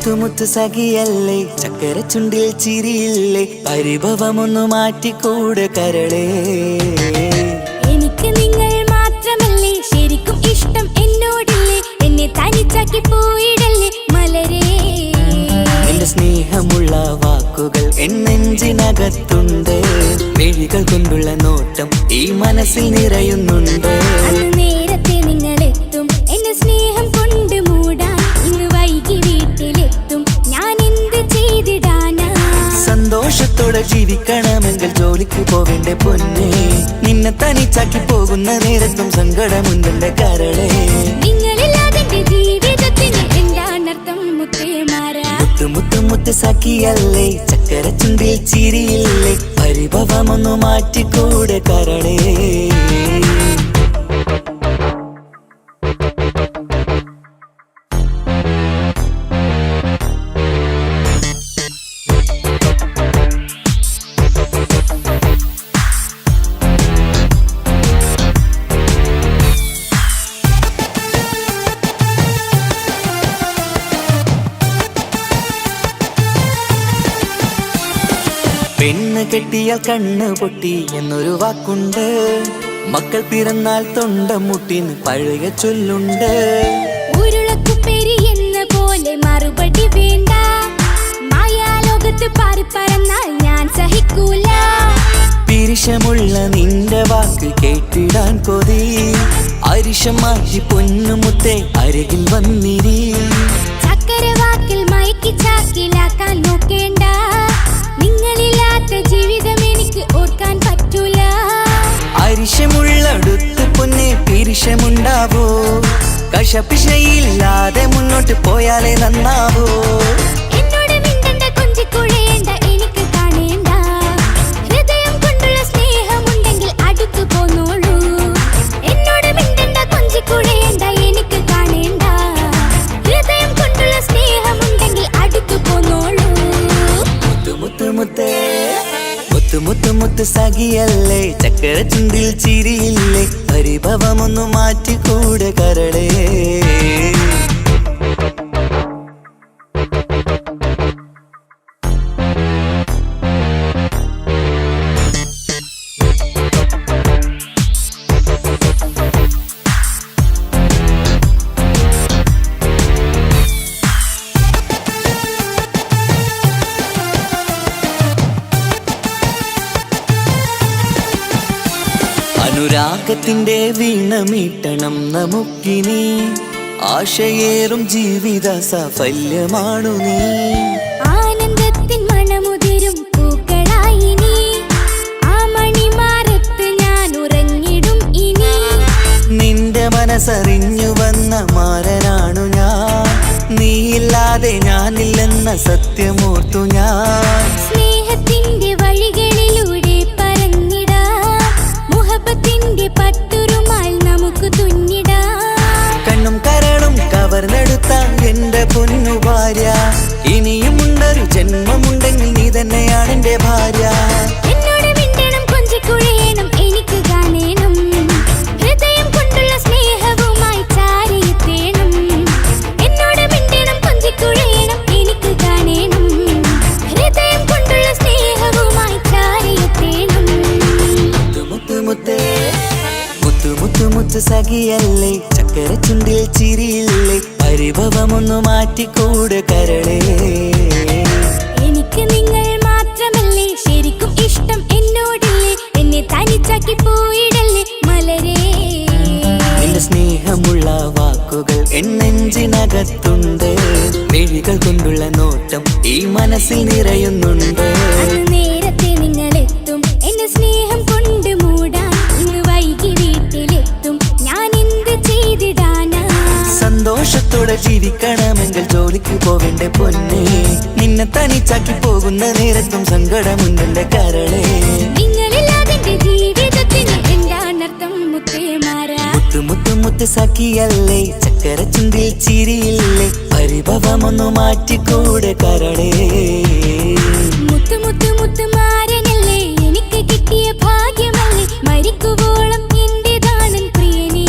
മുത്തു സഖിയല്ലേ, ചക്കര ചുണ്ടിൽ ചിരിയില്ലേ, പരിഭവമൊന്നു മാറ്റിക്കൂടെ കരളേ. എനിക്ക് നിങ്ങൾ മാത്രമല്ലേ ശരിക്കും ഇഷ്ടം എന്നോടില്ലേ, എന്നെ തനിച്ചാക്കി പോയിടല്ലേ മലരേ. എന്റെ സ്നേഹമുള്ള വാക്കുകൾ എന്നെഞ്ചിനകത്തുണ്ട്, മിഴികൾ കൊണ്ടുള്ള നോട്ടം ഈ മനസ്സിൽ നിറയുന്നുണ്ട്. അന്ന് നേരത്തെ നിങ്ങളെത്തും എന്റെ സ്നേഹം കൊണ്ട് മൂടാൻ, ഇന്ന് വൈകി വീട്ടിലെത്തും ഞാൻ എന്ത് ചെയ്തിടാനാ. സന്തോഷത്തോടെ ജീവിക്കണമെങ്കിൽ ജോലിക്ക് പോവേണ്ട പൊന്നേ, നിന്നെ തനിച്ചാക്കി പോകുന്ന നേരത്തും സങ്കടമുണ്ടെന്റെ കരളേ. നിങ്ങളില്ലാതെ എന്റെ ജീവിതത്തിന് എന്താണർത്ഥം മുത്തേമാരാ. മുത്ത് സഖിയല്ലേ, ചക്കര ചുണ്ടിൽ ചിരിയില്ലേ, പരിഭവമൊന്നു മാറ്റിക്കൂടെ കരളേ. പെണ്ണ് കെട്ടിയാൽ കണ്ണ് പൊട്ടി എന്നൊരു വാക്കുണ്ട്, മക്കൾ പിറന്നാൽ തൊണ്ട മുട്ടിന് പഴയ ചൊല്ലുണ്ട്. ഉരുളക്കുപ്പേരി എന്ന പോലെ മറുപടി വേണ്ട, മായാലോകത്ത് പാറിപ്പറന്നാൽ ഞാൻ സഹിക്കൂല. പിരിശമുള്ള നിന്റെ വാക്ക് കേട്ടിടാൻ കൊതി, അരിശം മാറ്റി പൊന്നുമുത്തേ അരികിൽ വന്നിരി. ചക്കരവാക്കിൽ മയക്കി ചാക്കിലാക്കാൻ നോക്കേണ്ട, നിങ്ങളില്ലാത്ത ജീവിതം എനിക്ക് ഓർക്കാൻ പറ്റൂല. അരിശമുള്ളടുത്ത് പൊന്നെ പിരിശമുണ്ടാവോ, കശപിശയില്ലാതെ മുന്നോട്ട് പോയാലേ നന്നാവോ. എന്നോട് മിണ്ടണ്ട കൊഞ്ചിക്കുഴയേണ്ട എനിക്ക് കാണേണ്ട, ഹൃദയം കൊണ്ടുള്ള സ്നേഹമുണ്ടെങ്കിൽ അടുത്തു പോന്നോളൂ. എന്നോട് മിണ്ടണ്ട കൊഞ്ചിക്കുഴയേണ്ട എനിക്ക് കാണേണ്ട, ഹൃദയം കൊണ്ടുള്ള സ്നേഹമുണ്ടെങ്കിൽ അടുത്തു പോന്നോളൂ. മുത്ത് സഖിയല്ലേ, ചക്കര ചുണ്ടിൽ ചിരിയില്ലേ, പരിഭവമൊന്നു മാറ്റിക്കൂടെ കരളേ. അനുരാഗത്തിന്റെ വീണ മീട്ടണം നമുക്കിനി, ആശയേറും ജീവിത സാഫല്യമാണു നീ. ആനന്ദത്തിൻ മണമുതിരും പൂക്കളായി നീ, ആ മണിമാറത്ത് ഞാൻ ഉറങ്ങിടും ഇനി. നിന്റെ മനസ്സറിഞ്ഞു വന്ന മാരനാണു ഞാൻ, നീയില്ലാതെ ഞാനില്ലെന്ന സത്യമോർത്തു ഞാൻ. സ്നേഹത്തിന്റെ വഴികളിലൂടെ പറന്നിടാം, മുഹബത്തിന്റെ പട്ടുറുമാൽ നമുക്ക് തുന്നിടാം. കണ്ണും കരളും കവർന്നെടുത്ത എന്റെ പൊന്നു ഭാര്യ, ഇനിയുമുണ്ടൊരു ജന്മമുണ്ടെങ്കിൽ നീ തന്നെയാണ് എന്റെ ഭാര്യ. എന്നോട് മിണ്ടണം കൊഞ്ചിക്കുഴയണം എനിക്ക് കാണേണം, ഹൃദയം കൊണ്ടുള്ള സ്നേഹവുമായി ചാരിയെത്തേണം. എന്നോട് മിണ്ടണം കൊഞ്ചിക്കുഴയണം എനിക്ക് കാണേണം, ഹൃദയം കൊണ്ടുള്ള സ്നേഹവുമായി ചാരിയെത്തേണം. മുത്ത് സഖിയല്ലേ, ചക്കര ചുണ്ടിൽ ചിരിയില്ലേ, പരിഭവമൊന്നു മാറ്റിക്കൂടെ കരളേ. എനിക്ക് നിങ്ങൾ മാത്രമല്ലേ ശരിക്കും ഇഷ്ടം എന്നോടില്ലേ, എന്നെ തനിച്ചാക്കി പോയിടല്ലേ മലരേ. എന്റെ സ്നേഹമുള്ള വാക്കുകൾ എന്നെഞ്ചിനകത്തുണ്ട്, മിഴികൾ കൊണ്ടുള്ള നോട്ടം ഈ മനസ്സിൽ നിറയുന്നുണ്ട്. അന്ന് നേരത്തെ നിങ്ങളെത്തും എന്റെ സ്നേഹം കൊണ്ട് മൂടാൻ, ഇന്ന് വൈകി വീട്ടിലെത്തും ഞാൻ എന്ത് ചെയ്തിടാനാ. സന്തോഷത്തോടെ ജീവിക്കണമെങ്കിൽ ജോലിക്ക് പോവേണ്ട പൊന്നേ, നിന്നെ തനിച്ചാക്കി പോകുന്ന നേരത്തും സങ്കടമുണ്ടെന്റെ കരളേ. നിങ്ങളില്ലാതെ എന്റെ ജീവിതത്തിന് എന്താണർത്ഥം മുത്തേമാരാ. മുത്ത് സഖിയല്ലേ, ചക്കര ചുണ്ടിൽ ചിരിയില്ലേ, പരിഭവമൊന്നു മാറ്റിക്കൂടെ കരളേ. മുത്ത് മാരനല്ലേ എനിക്ക് കിട്ടിയ ഭാഗ്യമല്ലേ, മരിക്കുവോളം എന്റേതാണൻ പ്രിയനേ.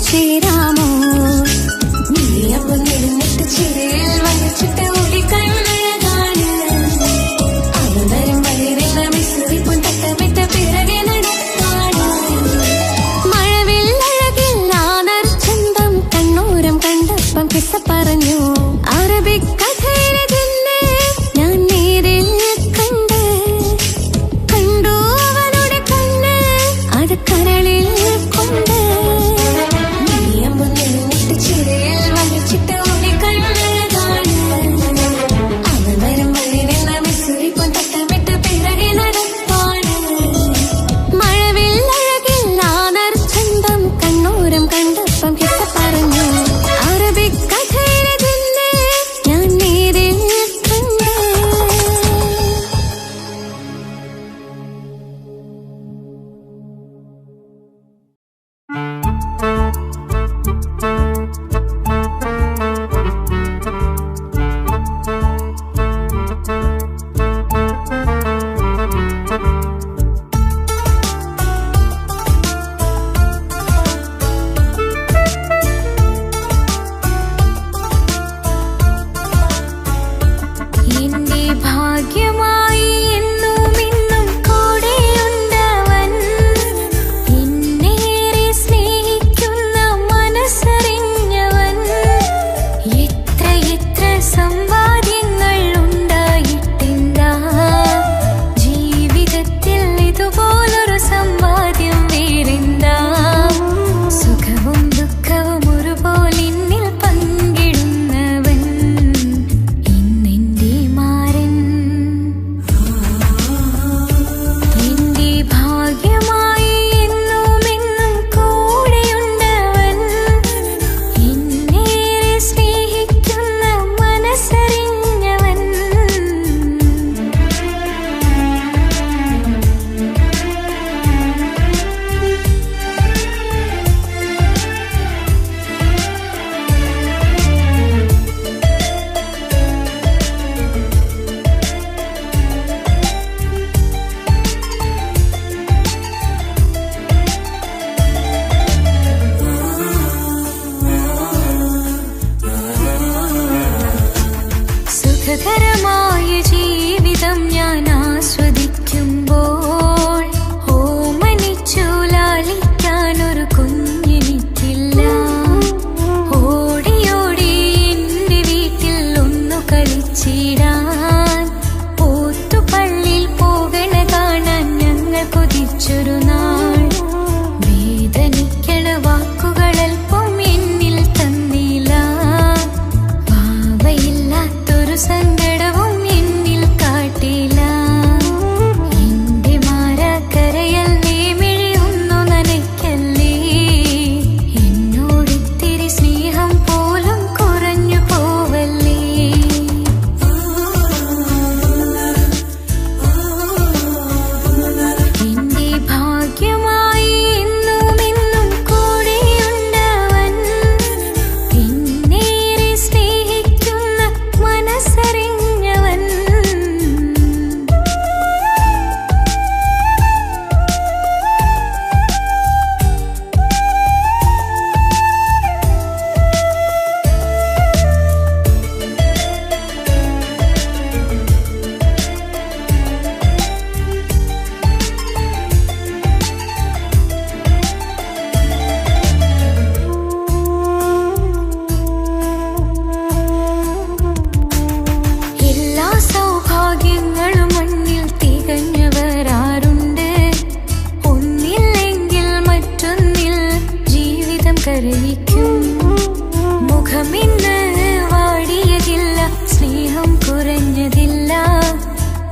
ശ്രീരാ അറിയിക്കും. മുഖമിന്ന് വാടിയതില്ല, സ്നേഹം കുറഞ്ഞതില്ല.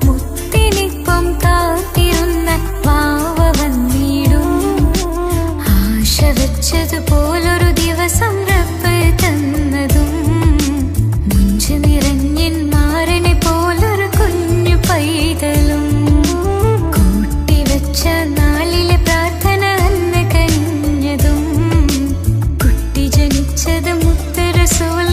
മുത്തിനിപ്പം കാത്തിരുന്ന വാവ വന്നിടും. ആശ വെച്ചതുപോലൊരു ദിവസം റബ്ബ് തന്നതും, മുഞ്ചു നിറഞ്ഞൻ മാരനെ പോലൊരു കുഞ്ഞു പൈതലും. കൂട്ടിവെച്ച നാളിലെ പ്രാർത്ഥന അന്ന് കനിഞ്ഞതും, കുട്ടി ജനിച്ചത് മുത്ത് റസൂൽ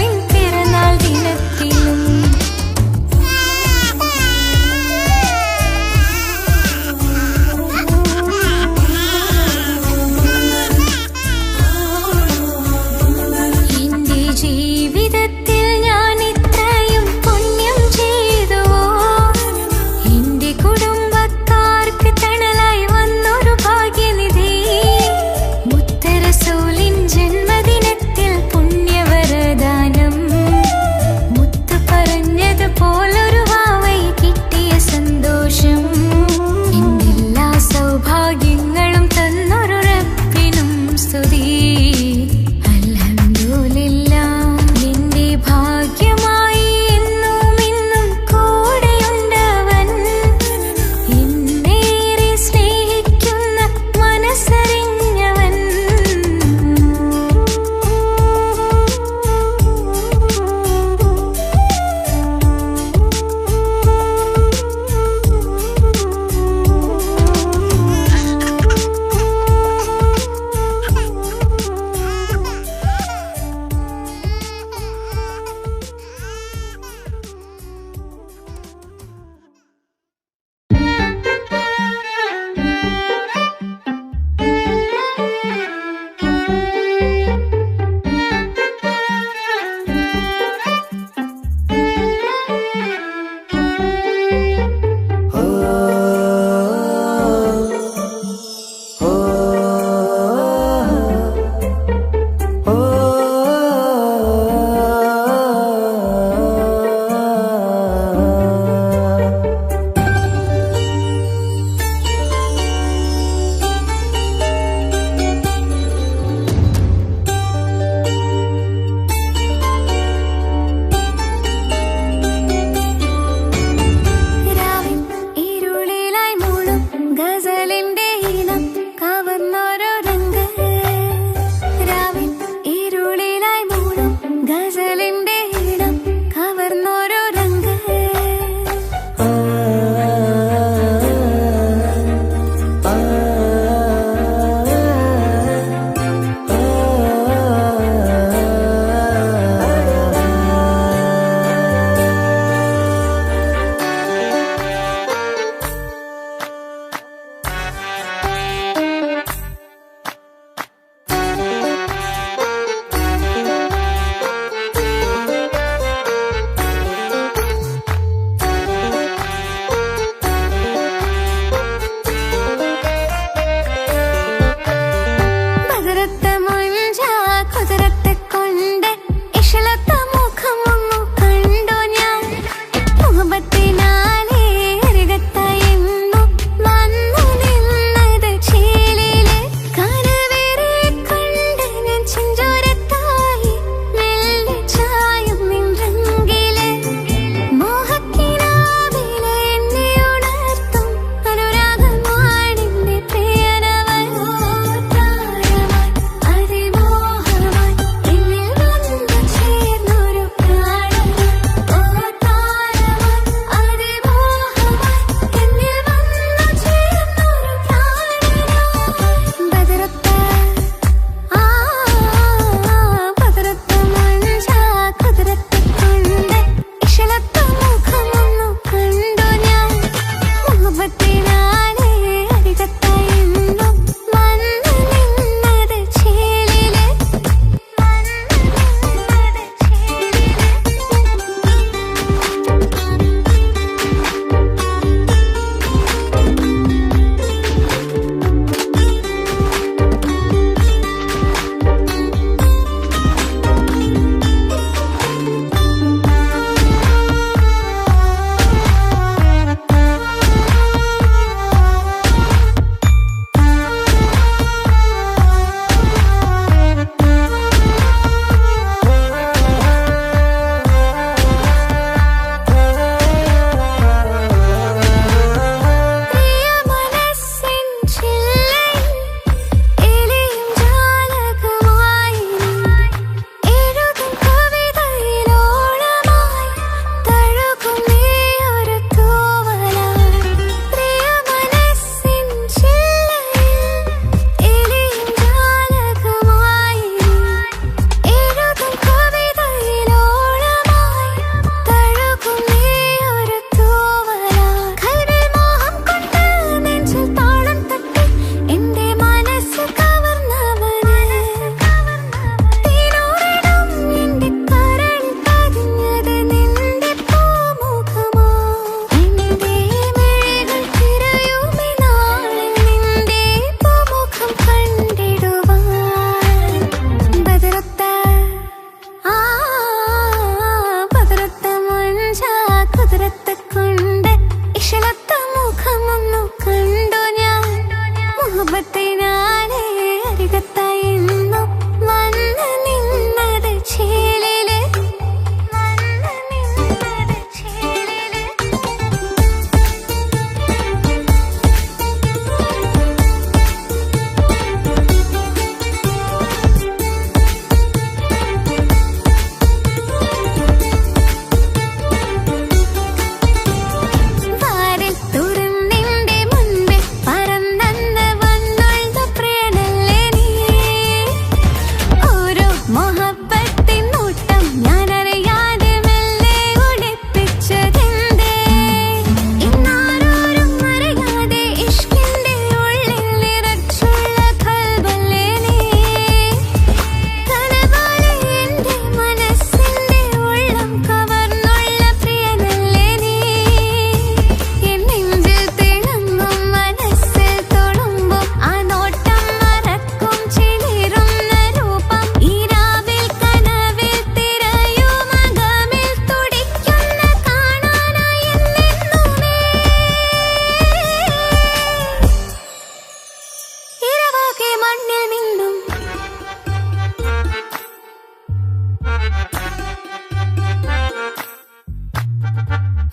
മണ്ണിൽ നിന്നും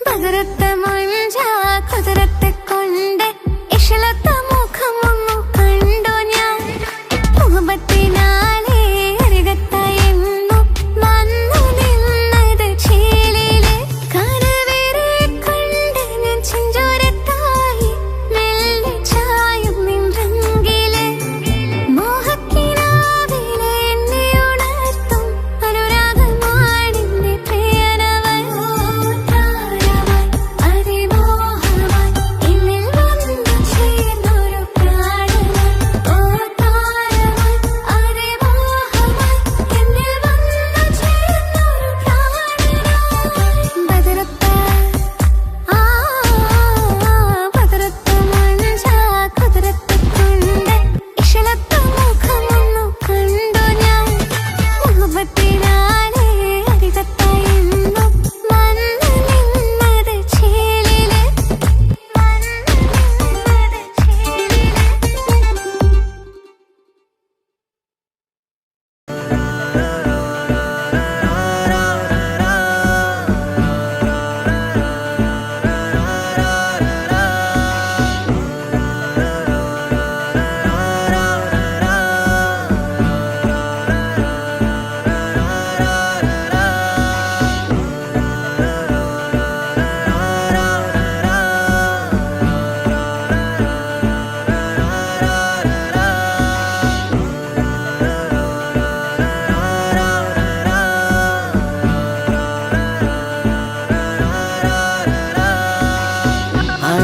ബദറത്ത മഞ്ച കുതിരത്തെ കൊണ്ട് ഇഷലത്ത മുഖമൊന്നു കണ്ടു ഞാൻ മുഹബത്തിനാലേ അരികത്തായെന്നു വന്നു നിന്നത് ചേലിലെ കനവേറെ കണ്ട് ഞാൻ ചെഞ്ചോരത്തായി മെല്ലെ ചായും നിൻറങ്കിലെ മോഹക്കിനാവിലെ എന്നെ ഉണർത്തും അനുരാഗമാണെന്റെ പ്രിയനവൻ താരമായി അതിമോഹമായി എന്നിൽ വന്നു ചേർന്നൊരു പ്രാണനായി ഓ താരമായി അതിമോഹമായി എന്നിൽ വന്നു ചേർന്നൊരു പ്രാണനായി ബദറത്ത ബദറത്ത മഞ്ച കുതിരത്തെ കൊണ്ട് ഇഷലത്ത മുഖമൊന്നു കണ്ടു ഞാൻ മുഹബത്തിനാലേ അരികത്തായെന്നു വന്നു നിന്നത് ചേലിലെ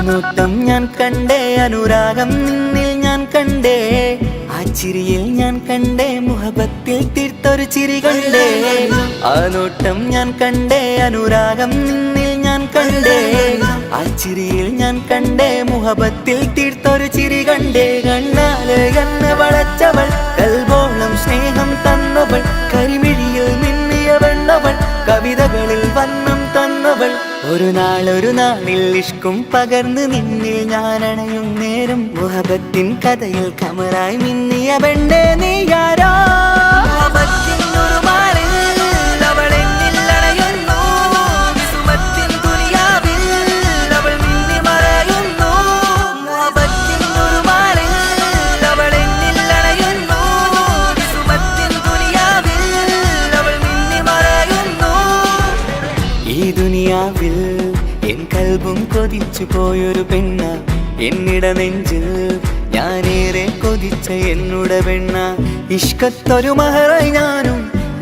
നോട്ടം ഞാൻ കണ്ടേ, അനുരാഗം നിന്നിൽ ഞാൻ കണ്ടേ, ആ ചിരിയിൽ ഞാൻ കണ്ടേ, മുഹബത്തിൽ തീർത്തൊരു ചിരി കണ്ടേ. ആ നോട്ടം ഞാൻ കണ്ടേ, അനുരാഗം നിന്നിൽ ഞാൻ കണ്ടേ, ആ ചിരിയിൽ ഞാൻ കണ്ടേ, മുഹബത്തിൽ തീർത്തൊരു ചിരി കണ്ടേ. കണ്ണാല് കണ്ണ് വളച്ചവൾ, കൽബോളം സ്നേഹം തന്നവൾ, കരിമിഴിയിൽ മിന്നിയ വെണ്ണവൾ, കവിതകളിൽ വന്നം തന്നവൾ. ഒരു നാളിൽ ഇഷ്കും പകർന്ന് നിന്നിൽ ഞാൻ അണയും നേരം, മുഹബത്തിൻ കഥയിൽ കമറായി മിന്നിയ പെണ്ണേ നീയാരോ. ഈ ദുനിയാവിൽ എൻ കൽബും കൊതിച്ചു പോയൊരു പെണ്ണ, എന്നിട നെഞ്ചിൽ ഞാനേറെ കൊതിച്ച എന്നുട പെണ്ണ. ഇഷ്കത്തൊരു മഹറായി ഞാനും,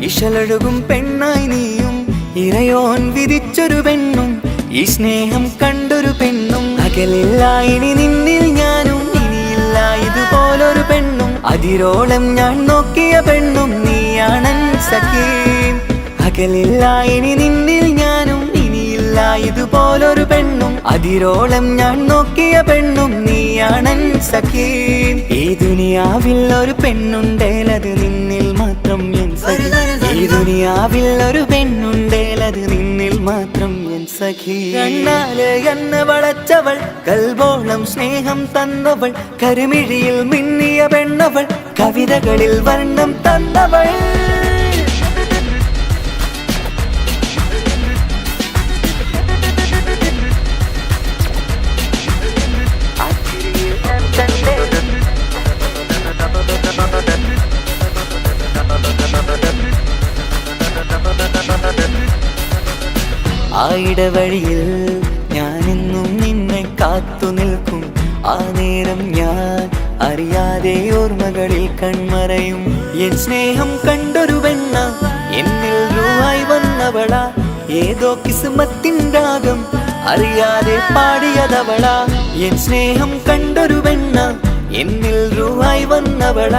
ഇശലൊഴുകും പെണ്ണായി നീയും, ഇറയോൻ വിധിച്ചൊരു പെണ്ണും, ഈ സ്നേഹം കണ്ടൊരു പെണ്ണും. അകലില്ല ഇനി നിന്നിൽ ഞാനും, ഇനിയില്ല ഇതുപോലൊരു പെണ്ണും. അതിരോളം ഞാൻ നോക്കിയ പെണ്ണും നീയാണൻ സഖീ. അകലില്ല ഇനി നിന്നിൽ ഞാനും, ഇനിയില്ല ഇതുപോലൊരു പെണ്ണും. അതിരോളം ഞാൻ നോക്കിയ പെണ്ണും നീയാണൻ സഖീ. ഈ ദുനിയാവിൽ ഒരു പെണ്ണുണ്ടേലത് നിന്നിൽ മാത്രം എൻ സഖി. ഈ ദുനിയാവിൽ ഒരു പെണ്ണുണ്ടേലത് നിന്നിൽ മാത്രം എൻ സഖി. കണ്ണാല് കണ്ണ് വളച്ചവൾ, കൽബോളം സ്നേഹം തന്നവൾ, കരുമിഴിയിൽ മിന്നിയ പെണ്ണവൾ, കവിതകളിൽ വർണ്ണം തന്നവൾ. ആ ഇടവഴിയിൽ ഞാനെന്നും നിന്നെ കാത്തു നിൽക്കും. ആ നേരം ഞാൻ അറിയാതെ ഓർമ്മകളിൽ കൺമറയും. എൻ സ്നേഹം കണ്ടൊരു പെണ്ണ, എന്നിൽ രൂപായി വന്നവള, ഏതോ കിസ്മത്തിൻ രാഗം അറിയാതെ പാടിയതവള. എൻ സ്നേഹം കണ്ടൊരു പെണ്ണ, എന്നിൽ രൂപായി വന്നവള,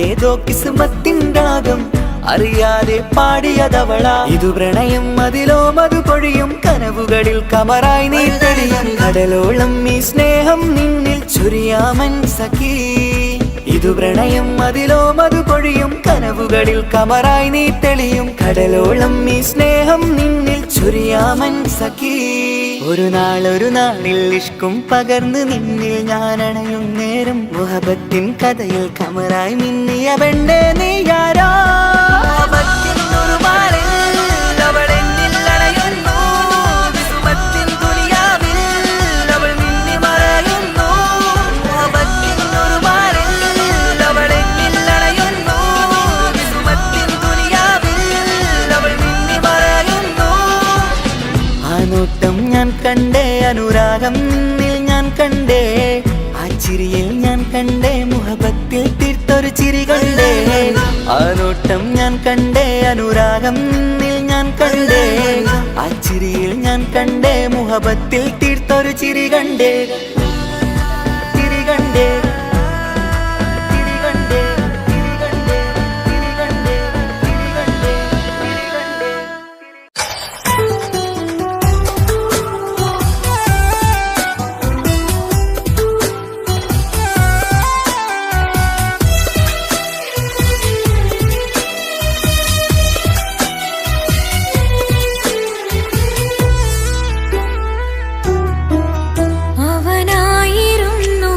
ഏതോ കിസ്മത്തിൻ രാഗം അറിയാതെ പാടിയതവള. ഇതു പ്രണയം അതിലോ മധു പൊഴിയും, കനവുകളിൽ കമറായി നീ തെളിയും. കടലോളം ഈ സ്നേഹം നിന്നിൽ ചൊരിയാമൻ സഖീ. ഇതു പ്രണയം അതിലോ മധു പൊഴിയും, കനവുകളിൽ കമറായി നീ തെളിയും. കടലോളം ഈ സ്നേഹം നിന്നിൽ ചൊരിയാമൻ സഖീ. ഒരു നാളിൽ ഇഷ്കും പകർന്ന് നിന്നിൽ ഞാൻ അണയും നേരം മുഹബത്തിൻ കഥയിൽ കമറായി മിന്നിയ പെണ്ണേ നീയാരോ നോട്ടം ഞാൻ കണ്ടേ അനുരാഗം നിന്നിൽ ഞാൻ കണ്ടേ ആ ചിരിയിൽ ഞാൻ കണ്ടേ മുഹബത്തിൽ തീർത്തൊരു ചിരി കണ്ടേ ആ നോട്ടം ഞാൻ കണ്ടേ അനുരാഗം നിന്നിൽ ഞാൻ കണ്ടേ ആ ചിരിയിൽ ഞാൻ കണ്ടേ മുഹബത്തിൽ തീർത്തൊരു ചിരി കണ്ടേ ചിരി കണ്ടേ ചിരി കണ്ടേ ചിരി കണ്ടേ ചിരി കണ്ടേ ചിരി കണ്ടേ ചിരി കണ്ടേ അവനായിരുന്നു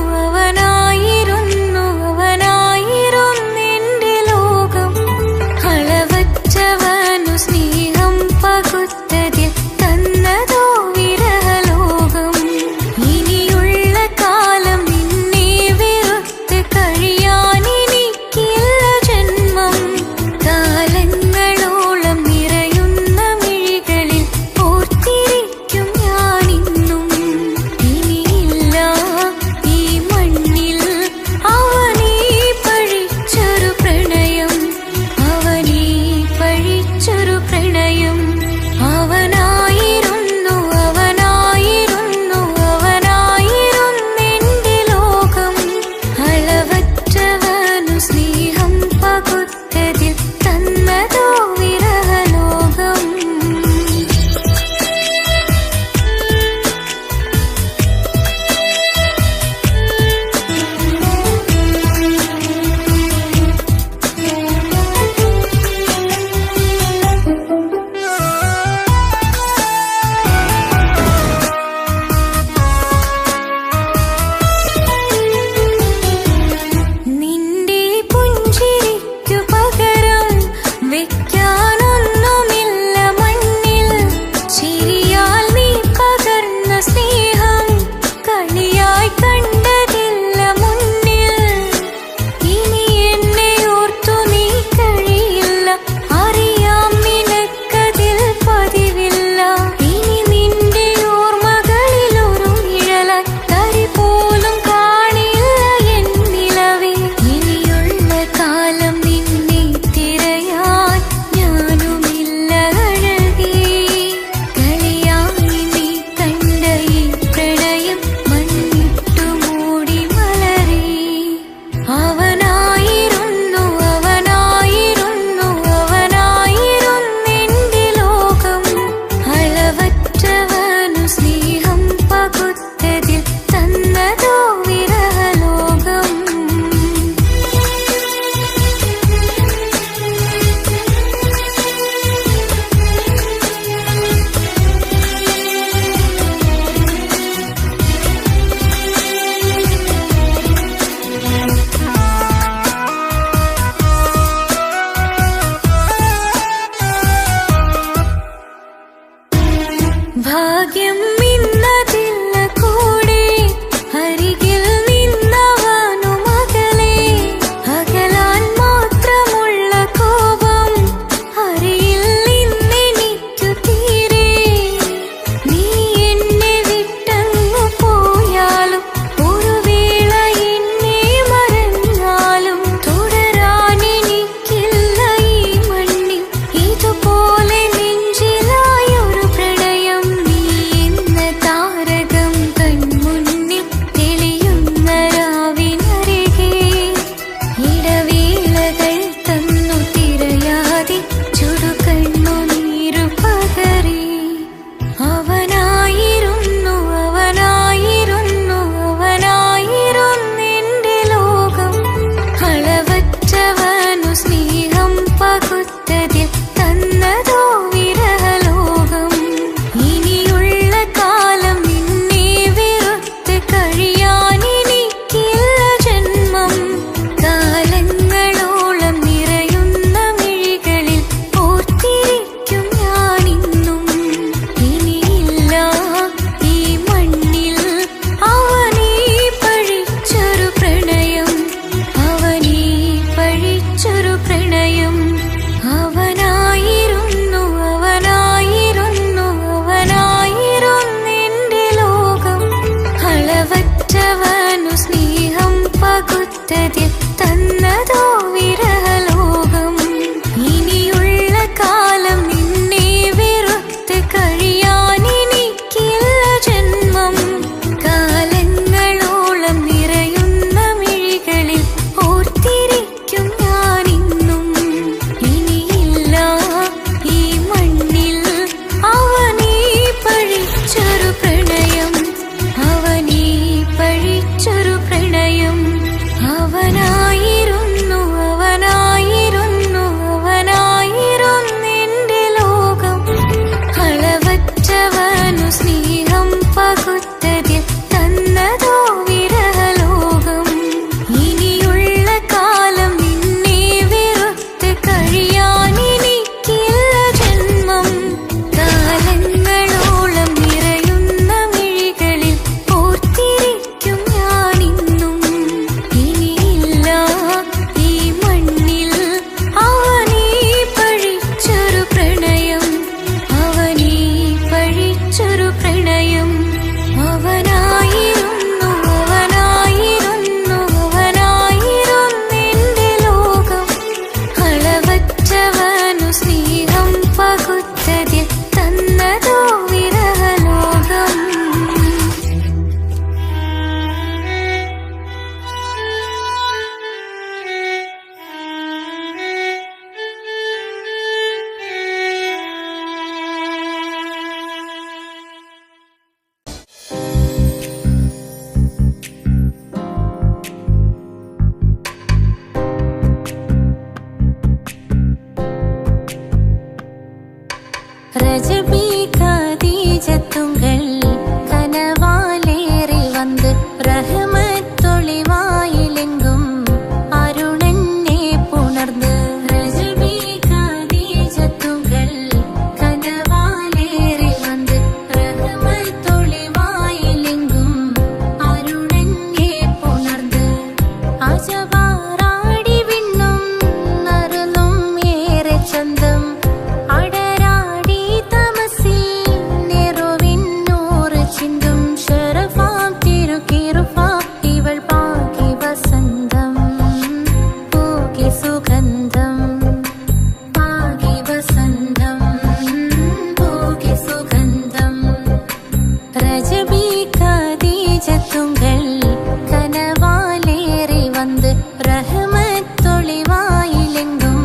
വന്ന് റഹ്മത്തൊളിവായിലെങ്കും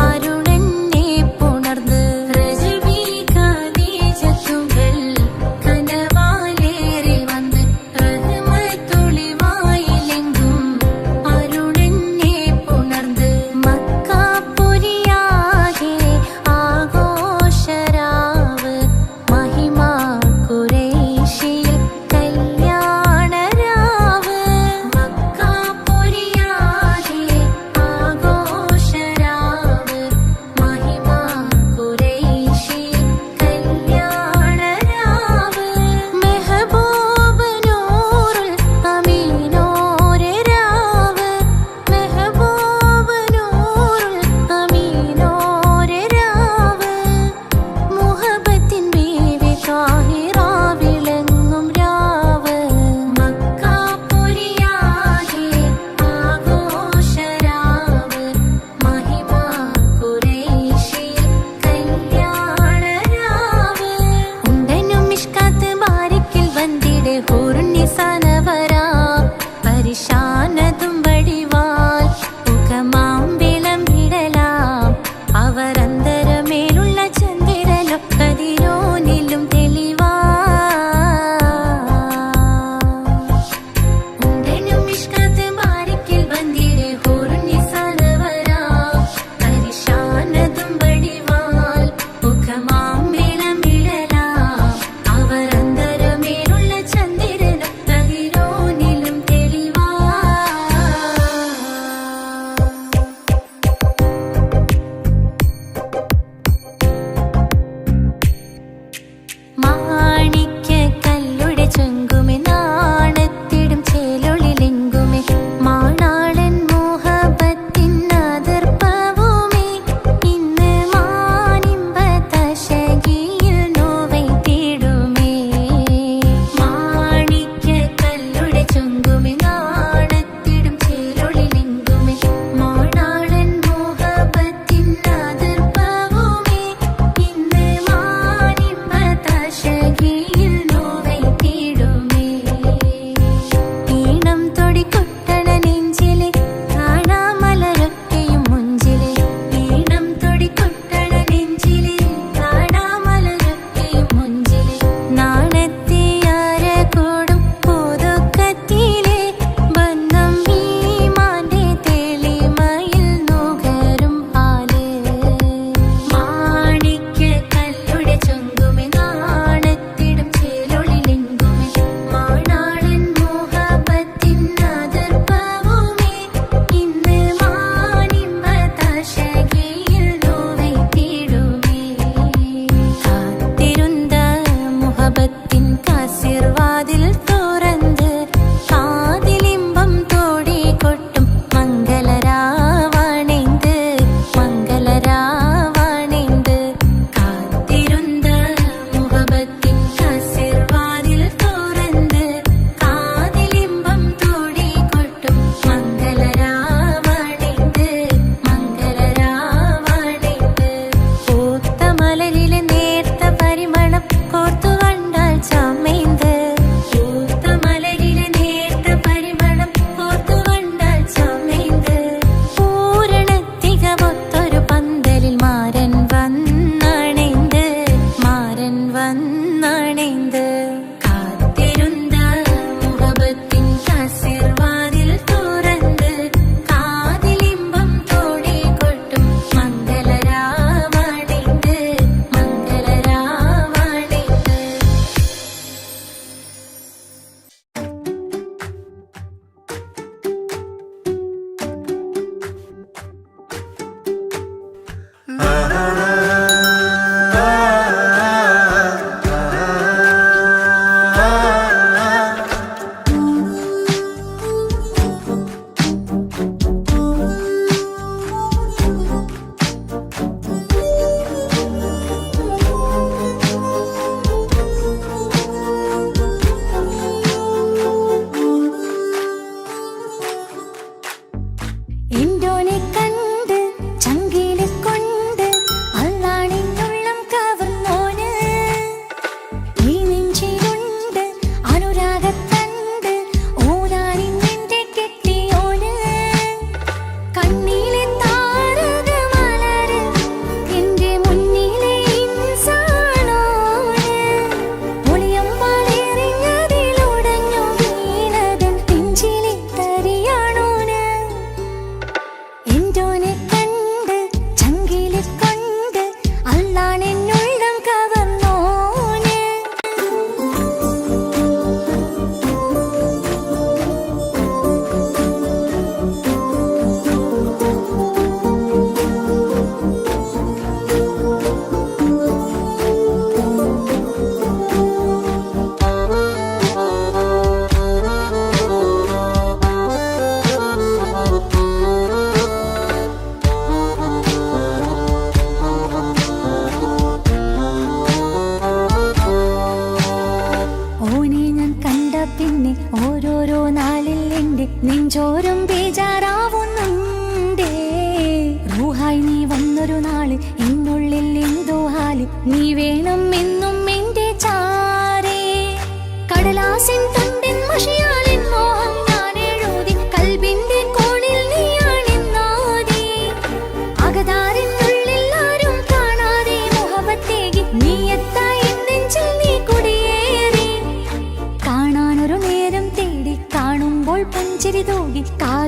അരുണനെ പുണർന്ന് റജബി ഖദീജത്തുകൾ കനവാലേറി വന്ന് റഹ്മത്തൊളിവായിലെങ്കും അരുണനെ പുണർന്ന് മക്കാപുരിയാകെ ആഘോഷരാവ് മഹിമ ഖുറൈശിയിൽ കല്യാണരാവ് മക്കാപുരിയാകെ ആഘോഷരാവ് മഹിമ ഖുറൈശിയിൽ കല്യാണരാവ് മെഹബൂബ് നൂറുൽ അമീനോരെ രാവ് മെഹബൂബ് നൂറുൽ അമീനോരെ രാവ് മുഹബത്തിൻ ബീവി താഹിറ വിളങ്ങും രാവ് മക്കാപുരിയാകെ ആഘോഷരാവ് മഹിമ ഖുറൈശിയിൽ കല്യാണരാവ് ഉണ്ടനും മിഷ്കാത്ത് ബാരിക്കിൽ വന്നിടെ ഹൂറുന്നിസാനവരാ പരിശാനതും വടിവാൽ മുഖമാം വിളമ്പിടലാം അവരന്തരമേലുള്ള ചന്ദ്രനോ കതിരോനിലും തെളിവാ ഉണ്ടനും മിഷ്കാത്ത് ബാരിക്കിൽ വന്നിടെ ഹൂറുന്നിസാനവരാ പരിശാനതും വടിവാൽ മുഖമാം വിളമ്പിടലാം അവരന്തരമേലുള്ള ചന്ദ്രനോ കതിരോനിലും തെളിവാ മാണിക്യ കല്ലുടെ ചൊങ്കുമെ നാണത്തിടും ചേലൊളിലെങ്കുമെ മാണാളൻ മോഹബത്തിൻ അതിർപ്പവുമേ ഇന്ന് മാനിമ്പ തശകിയിൽ നോവൈ തേടുമേ മാണിക്യ കല്ലുടെ ചൊങ്കുമെ നാണത്തിടും ചേലൊളിലെങ്കുമെ മാണാളൻ മോഹബത്തിൻ അതിർപ്പവുമേ ഇന്ന് മാനിമ്പ തശകിയിൽ നോവൈ തേടുമേ ഈണം തൊടിക്കൊട്ടണ നെഞ്ചിലെ കാണാമലരൊക്കെയും മുഞ്ചിലെ ഈണം തൊടിക്കൊട്ടണ നെഞ്ചിലെ കാണാമലരൊക്കെയും മുഞ്ചിലെ നാണത്തിയാര കൂടും പുതുക്കത്തിലെ ബന്ധം ഈമാന്റെ തെളിമയിൽ നുകരും ഹാല് മാണിക്യ കല്ലുടെ ചൊങ്കുമെ നാണത്തിടും ചേലൊളിലെങ്കുമെ മാണാളൻ മോഹബത്തിൻ അതിർപ്പവുമേ ഇന്ന് മാനിമ്പ തശകിയിൽ നോവൈ തേടുമേ കാത്തിരുന്ന മുഹബത്തിൻ കാസിർവാതിൽ തുറന്ന് കാതിലിമ്പം തോടി കൊട്ടും മംഗളരാവണിന്ത് മംഗളരാവണിന്ത് കാത്തിരുന്ന മുഹബത്തിൻ കാസിർവാതിൽ തുറന്ന് കാതിലിമ്പം തോടി കൊട്ടും മംഗളരാവണിന്ത് മംഗളരാവണിന്ത് പൂത്ത മലരിലെ നേർത്ത പരിമളം കോർത്തു കണ്ടാൽ ചമൈന്ത് പൂത്ത മലരിലെ നേർത്ത പരിമളം കോർത്തു കണ്ടാൽ ചമൈന്ത് പൂരണത്തികവൊത്തൊരു പന്തലിൽ മാരൻ വന്നണൈന്ത് മാരൻ വന്നണൈന്ത് കാത്തിരുന്ന മുഹബത്തിൻ കാസിർവാതിൽ തുറന്ന് കാതിലിമ്പം തോടി കൊട്ടും മംഗളരാവണിന്ത് മംഗളരാവണിന്ത് എന്തോനെ കണ്ട് ചങ്കിലെ കൊണ്ട് അള്ളാണിന്നുള്ളം കവർന്നോന് ഈ നെഞ്ചിലുണ്ട് അനുരാഗത്തണ്ട് ഓരാനിന്നെന്റെ കെട്ടിയോന്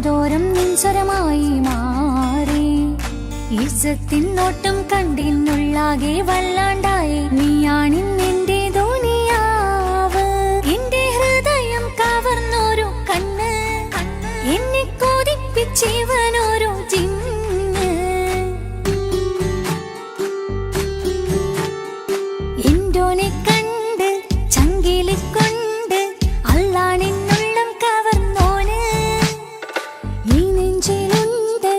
കാതോരം നിൻസ്വരമായി മാറി. ഇസ്സത്തിൻ നോട്ടം കണ്ടിന്നുള്ളാകെ വല്ലാണ്ടായി. നീയാണിന്നെന്റെ ദുനിയാവ്. എന്റെ ഹൃദയം കവർന്നോരോ കണ്ണ്, എന്നെ കൊതിപ്പിച്ചിവനോരോ ജിന്ന്. എന്തോനെ കണ്ട് ചങ്കിലിൽ കൊണ്ട് അല്ലാണെന്നുള്ളം കവർന്നോന്. ഈ നെഞ്ചിലുണ്ട്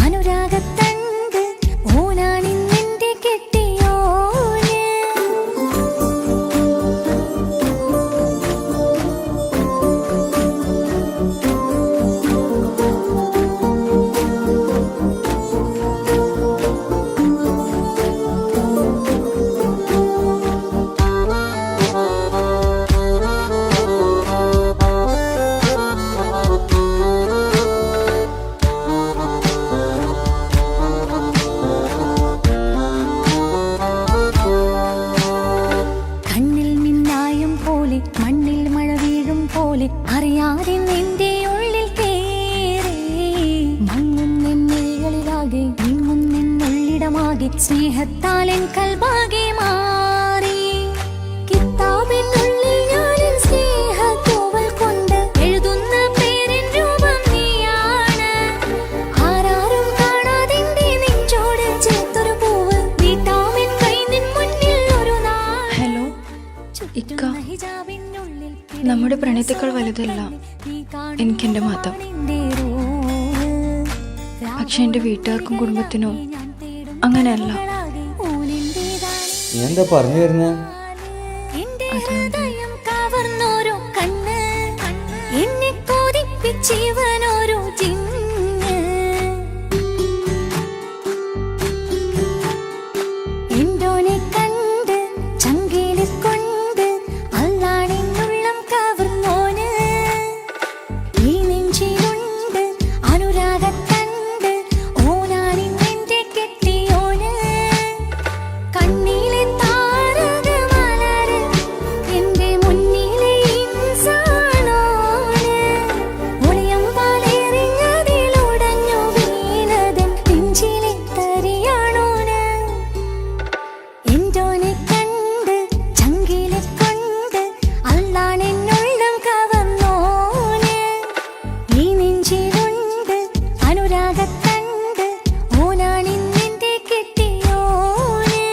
അനുരാഗത്തണ്ട്, ഓനാണിന്നെന്റെ കെട്ടിയോന്. കണ്ണിൽ മിന്നായം പോലെ മണ്ണിൽ മഴ വീഴും പോലെ അറിയാതെ നിന്റെ ഉള്ളിൽ കേറി. മങ്ങുന്നെന്നുള്ളിലാകെ നീങ്ങുന്നെന്നുള്ളിടമാകെ സ്നേഹത്താലെൻ കൽബാകെ മാറി. കിതാബിനുള്ളിൽ ഞാനെൻ സ്നേഹത്തൂവൽ കൊണ്ട് എഴുതുന്ന പേരിൻ രൂപം നീയാണ്. ആരാരും കാണാതെന്റെ നെഞ്ചോട് ചേർത്തൊരു പൂവ് വീട്ടാമെൻ കൈ നിൻ മുന്നിൽ ഒരു നാൾ. ഹലോ ഇക്ക, നമ്മുടെ പ്രണയത്തേക്കാൾ വലുതല്ല എനിക്കെൻ്റെ മതം. പക്ഷെ എൻ്റെ വീട്ടുകാർക്കും കുടുംബത്തിനോ അങ്ങനെയല്ല. നീ എന്താ പറഞ്ഞു വരുന്നേ? കവർന്നോരോ കണ്ണ്, എന്നെ കൊതിപ്പിച്ചിവനോരോ ജിന്ന്. എന്തോനെ കണ്ട് ചങ്കിലിൽ കൊണ്ട് അല്ലാണെന്നുള്ളം കവർന്നോന്. ഈ നെഞ്ചിലുണ്ട് അനുരാഗത്തണ്ട്, ഓനാണിന്നെന്റെ കെട്ടിയോന്. കണ്ണിലെ താരകമലര് എന്റെ മുന്നിലെ ഇൻസാണോന്. ഒളിയം പാലെറിഞ്ഞതിലുടഞ്ഞു വീണതൻ നെഞ്ചിലെ തരിയാണോന്. എന്തോനെ കണ്ട് ചങ്കിലെ കൊണ്ട് അല്ലാണെന്നുള്ളം കവർന്നോന്. ഈ നെഞ്ചിലുണ്ട് അനുരാഗത്തണ്ട്, ഓനാണിന്നെന്റെ കെട്ടിയോന്.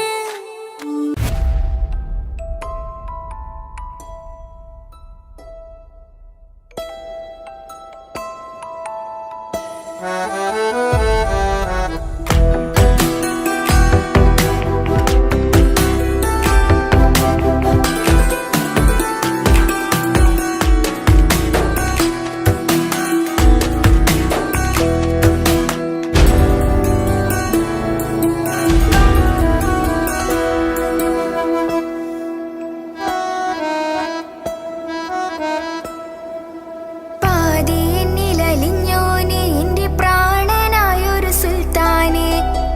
പാതിയെന്നിലലിഞ്ഞോനെ എന്റെ പ്രാണനായൊരു സുൽത്താനെ.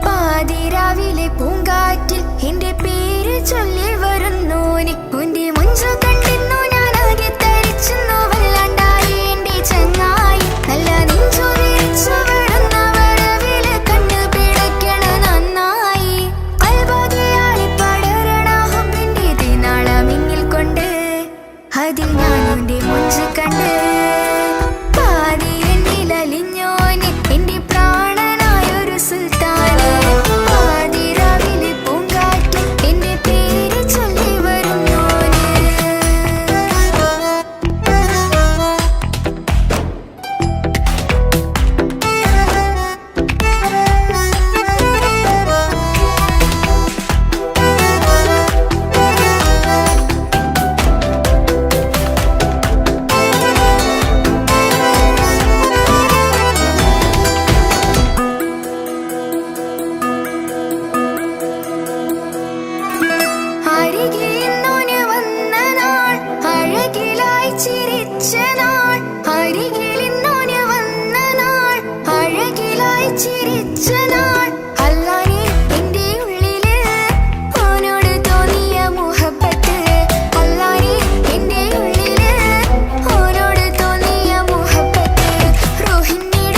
പാതിരാവിലെ പൂങ്കാറ്റിൽ എന്റെ പേര് ചൊല്ലി വരുന്നോനെ. ഉന്റെ മുഞ്ചു കണ്ടെന്നു ഞാനാകെ തരിച്ചെന്നു വല്ലാണ്ടായി എന്റെ ചങ്ങായി. നല്ല നെഞ്ചു വിരിച്ചു വിടുന്ന വരവില് കണ്ണ് പിടയ്ക്കണ നന്നായി. കൽബാകെയാളി പടരണ ഹുബിന്റെ തീനാളമിങ്ങിൽ കൊണ്ട് അതിൽ ഞാനുന്റെ മുഞ്ചു കണ്ട്. പാതിയെന്നിലലിഞ്ഞോനെ എന്റെ പ്രാണനായൊരു സുൽത്താനെ. പാതിരാവിലെ പൂങ്കാറ്റിൽ എന്റെ പേര് ചൊല്ലി വരുന്നോനെ. അരികിലിന്നോന് വന്ന നാൾ, അഴകിലായി ചിരിച്ച നാൾ. അരികിലിന്നോന് വന്ന നാൾ, അഴകിലായി ചിരിച്ച നാൾ. അല്ലാനെ എന്റെ ഉള്ളില് ഓനോട് തോന്നിയ മുഹബത്ത്. അല്ലാനെ എന്റെ ഉള്ളില് ഓനോട് തോന്നിയ മുഹബത്ത്. റോഹിണിട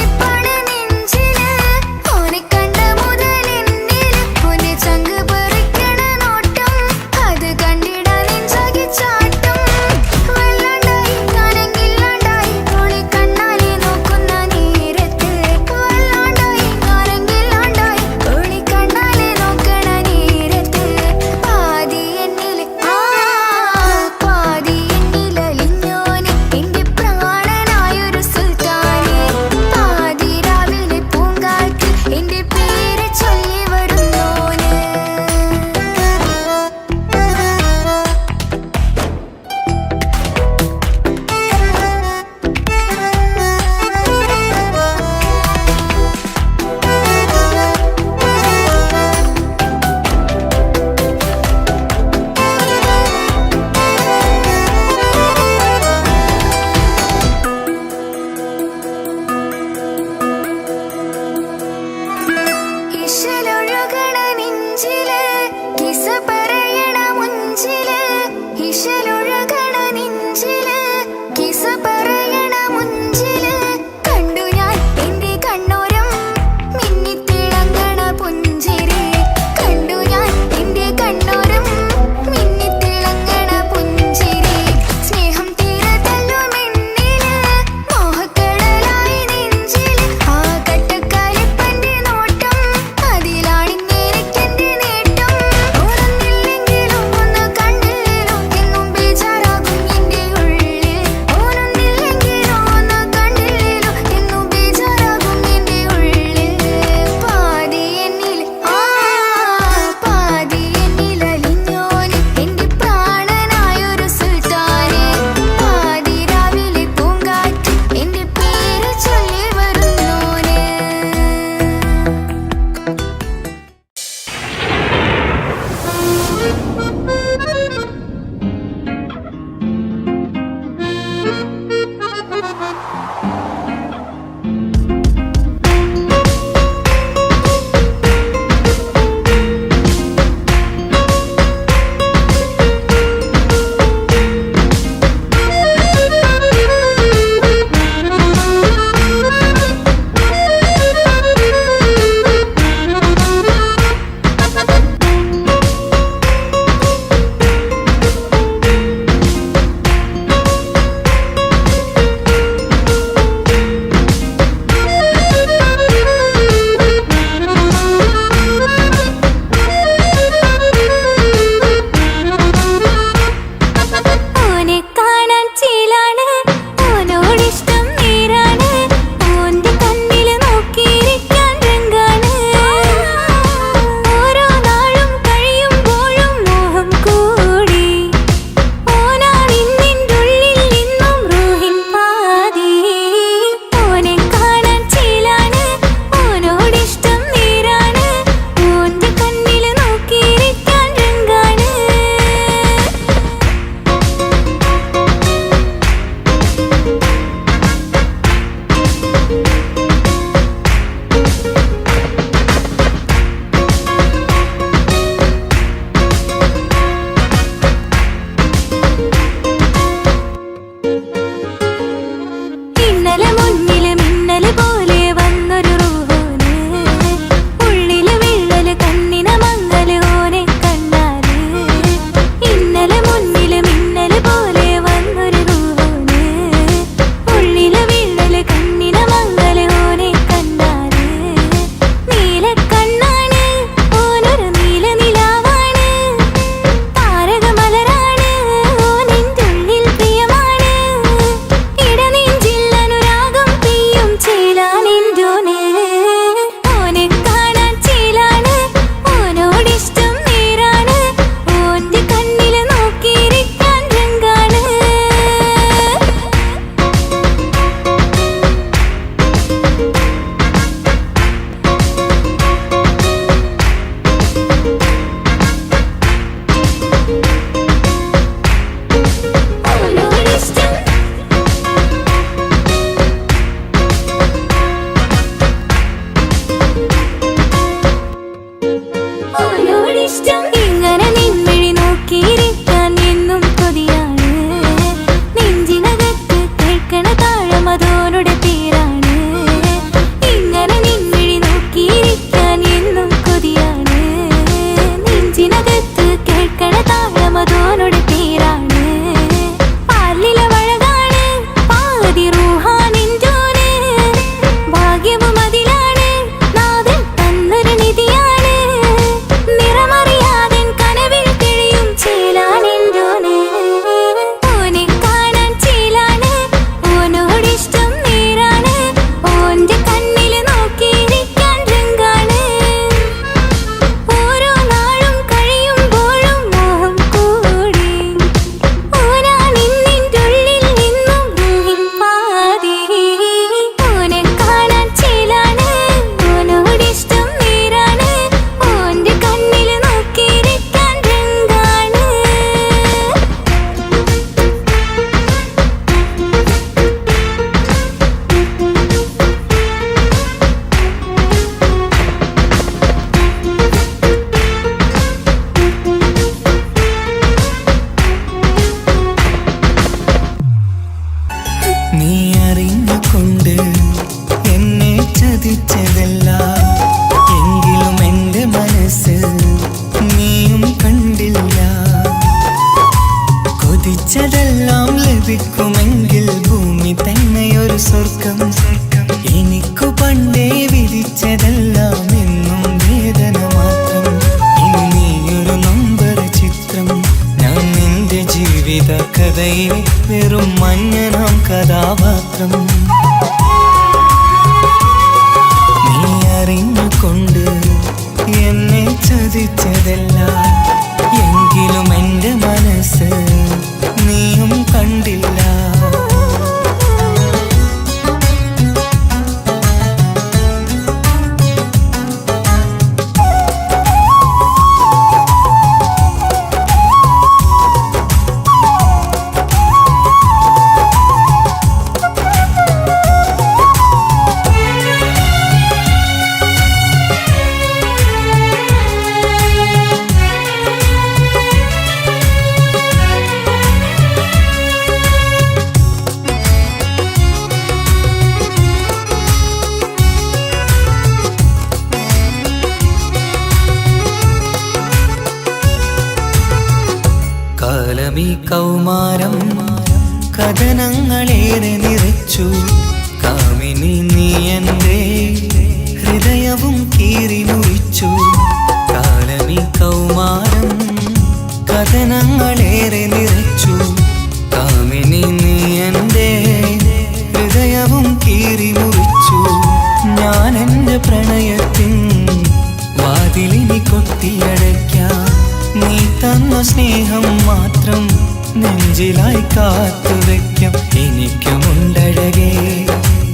മാത്രം. നീ അറിഞ്ഞുകൊണ്ട് എന്നെ ചതിച്ചതല്ല, എങ്കിലും എൻ്റെ മനസ്സ് നീയും കണ്ടില്ല. കാലമീ കൗമാരം കഥനങ്ങളേറെ നിറച്ചു, കാമിനി നീ എൻ്റെ ഹൃദയവും കീറി മുറിച്ചു. കാലമീ കൗമാരം കഥനങ്ങളേറെ നിറച്ചു, കാമിനി നീ എൻ്റെ ഹൃദയവും കീറി മുറിച്ചു. ഞാൻ എൻ്റെ പ്രണയത്തിൻ വാതിലിനി കൊട്ടിയടയ്ക്കാം, നീ തന്ന സ്നേഹം മാത്രം നെഞ്ചിലായി കാത്തുവെക്കാം. എനിക്കുമുണ്ടഴകേ